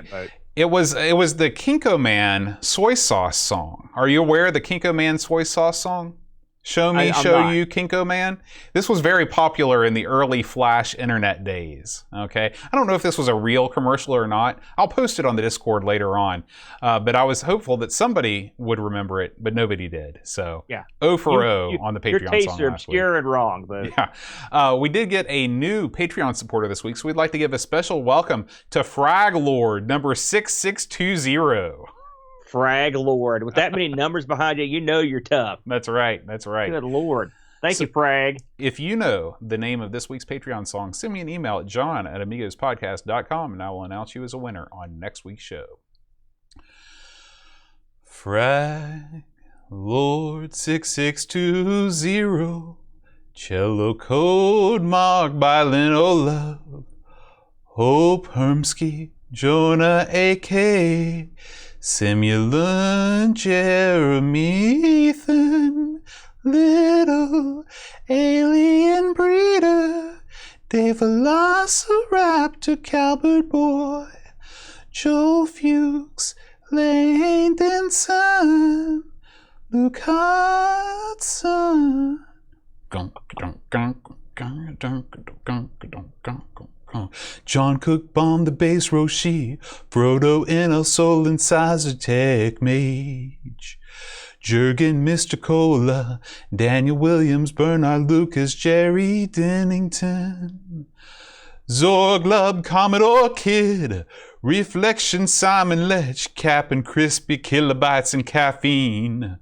It was the Kinko Man soy sauce song. Are you aware of the Kinko Man soy sauce song? Show me, show you, Kinko Man. This was very popular in the early Flash internet days. Okay, I don't know if this was a real commercial or not. I'll post it on the Discord later on. But I was hopeful that somebody would remember it, but nobody did. So yeah, 0 for 0 on the Patreon your tastes song are obscure and wrong, but yeah. We did get a new Patreon supporter this week, so we'd like to give a special welcome to Frag Lord number 6620. Frag Lord. With that many numbers behind you, you know you're tough. That's right. That's right. Good Lord. Thank you, Frag. If you know the name of this week's Patreon song, send me an email at john@amigospodcast.com, and I will announce you as a winner on next week's show. Frag Lord 6620, cello code marked by Leno Love, Hope Hermsky, Jonah A.K., Simulant, Jeremy, Ethan, Little Alien Breeder, Dave Velociraptor, Calbert Boy, Joe Fuchs, Langdon Son, Luke Hudson. John Cook bombed the base Roshi, Frodo in El Sol and Sazatec Mage, Jurgen Mr. Cola, Daniel Williams, Bernard Lucas, Jerry Dennington, Zorglub, Commodore Kid, Reflection, Simon Lech, Cap and Crispy, Kilobytes and Caffeine,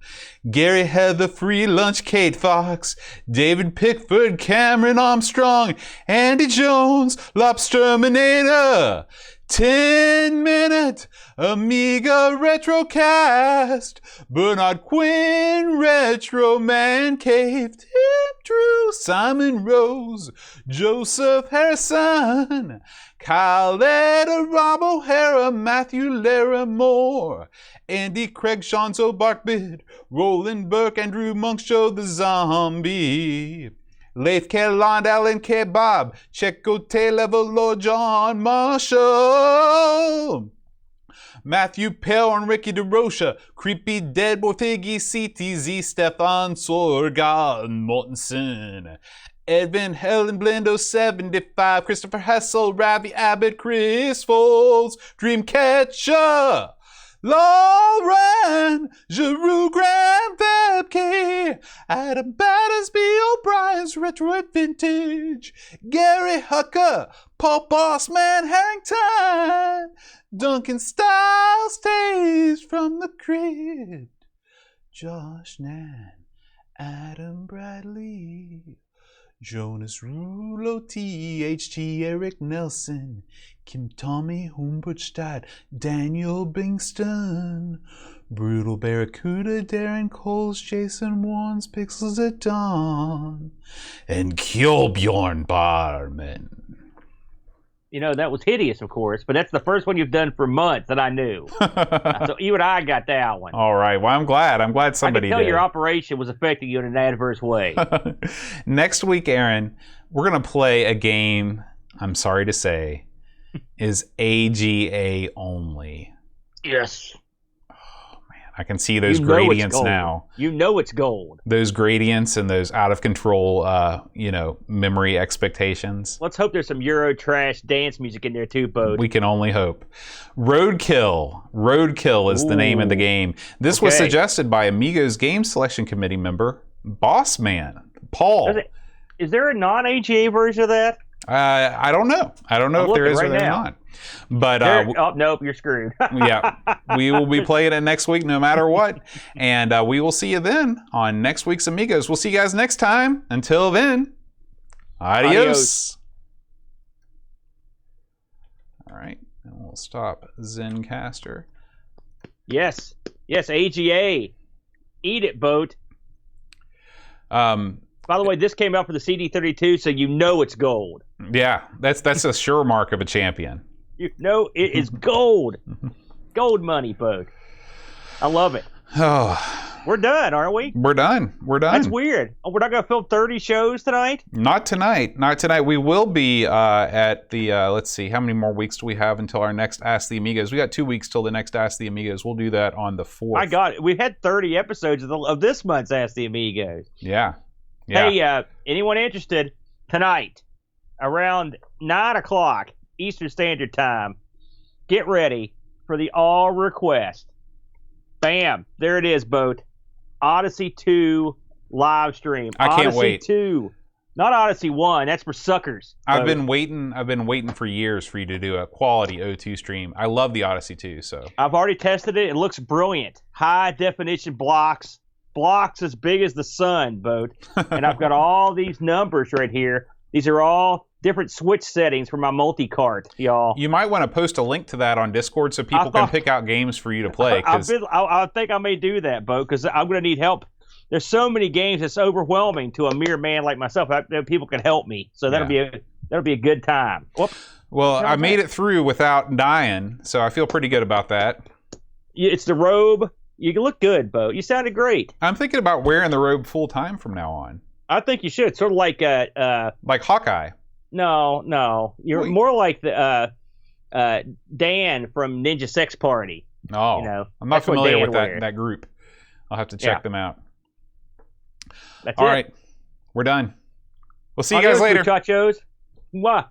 Gary Heather, Free Lunch, Kate Fox, David Pickford, Cameron Armstrong, Andy Jones, Lobsterminator, 10-minute Amiga Retrocast. Bernard Quinn, Retro Man Cave. Tim Drew, Simon Rose, Joseph Harrison, Kyle Etta, Rob O'Hara, Matthew Larimore, Andy Craig, Sean Barkbid, Roland Burke, Andrew Monk Show the Zombie, Leif Kelland, Alan K. Bob, Checo Taylor, Lord John Marshall, Matthew Pell and Ricky DeRocha, Creepy Dead Boy Figgy, CTZ, Stefan Sorgan, Mortensen, Edvin Helen Blendo 75, Christopher Hessel, Ravi Abbott, Chris Foles, Dreamcatcher, Lauren, Giroux, Graham, Fabke, Adam Battersby, O'Brien's Retro Vintage, Gary Hucker, Paul Bossman, Harrington, Duncan Styles, Taze from the Crypt, Josh Nan, Adam Bradley, Jonas Rulo, THT, Eric Nelson, Kim Tommy, Humbertstadt, Daniel Bingston, Brutal Barracuda, Darren Coles, Jason Warnes, Pixels at Dawn, and Kjolbjorn Barman. You know, that was hideous, of course, but that's the first one you've done for months that I knew. So you and I got that one. All right. Well, I'm glad. I'm glad somebody I can tell did. your operation was affecting you in an adverse way. Next week, Aaron, we're going to play a game, I'm sorry to say, is AGA only. Yes. I can see those gradients now. You know it's gold. Those gradients and those out of control, memory expectations. Let's hope there's some Euro trash dance music in there too, Bode. We can only hope. Roadkill. Roadkill is the name of the game. This was suggested by Amigos Game Selection Committee member, Bossman, Paul. Is there a non-AGA version of that? I don't know. I don't know if there is or there's not. But oh nope, you're screwed. Yeah, we will be playing it next week no matter what. And we will see you then on next week's Amigos. We'll see you guys next time. Until then, adios. All right, and we'll stop Zencaster. Yes, AGA. Eat it, Boat. By the way, this came out for the CD32, so you know it's gold. Yeah, that's a sure mark of a champion. You know it is gold. Gold money, Boat. I love it. Oh, we're done, aren't we? We're done. That's weird. Oh, we're not going to film 30 shows tonight? Not tonight. We will be at the, let's see, how many more weeks do we have until our next Ask the Amigos? We got 2 weeks till the next Ask the Amigos. We'll do that on the 4th. My God, we've had 30 episodes of this month's Ask the Amigos. Yeah. Hey, anyone interested, tonight, around 9 o'clock Eastern Standard Time, get ready for the All Request. Bam! There it is, Boat. Odyssey 2 live stream. I can't wait. Odyssey 2. Not Odyssey 1. That's for suckers. I've been waiting for years for you to do a quality O2 stream. I love the Odyssey 2, so. I've already tested it. It looks brilliant. High definition blocks as big as the sun, Boat. And I've got all these numbers right here. These are all different switch settings for my multi-cart, y'all. You might want to post a link to that on Discord so people can pick out games for you to play. I think I may do that, Boat, because I'm going to need help. There's so many games that's overwhelming to a mere man like myself. People can help me, so that'll be a good time. Whoop. Well, I made it through without dying, so I feel pretty good about that. It's the robe. You look good, Bo. You sounded great. I'm thinking about wearing the robe full time from now on. I think you should. Sort of like Hawkeye. No. You're more like the Dan from Ninja Sex Party. Oh, I'm not familiar with that group. I'll have to check them out. That's All right, we're done. We'll see you guys later. Muchachos. Mwah.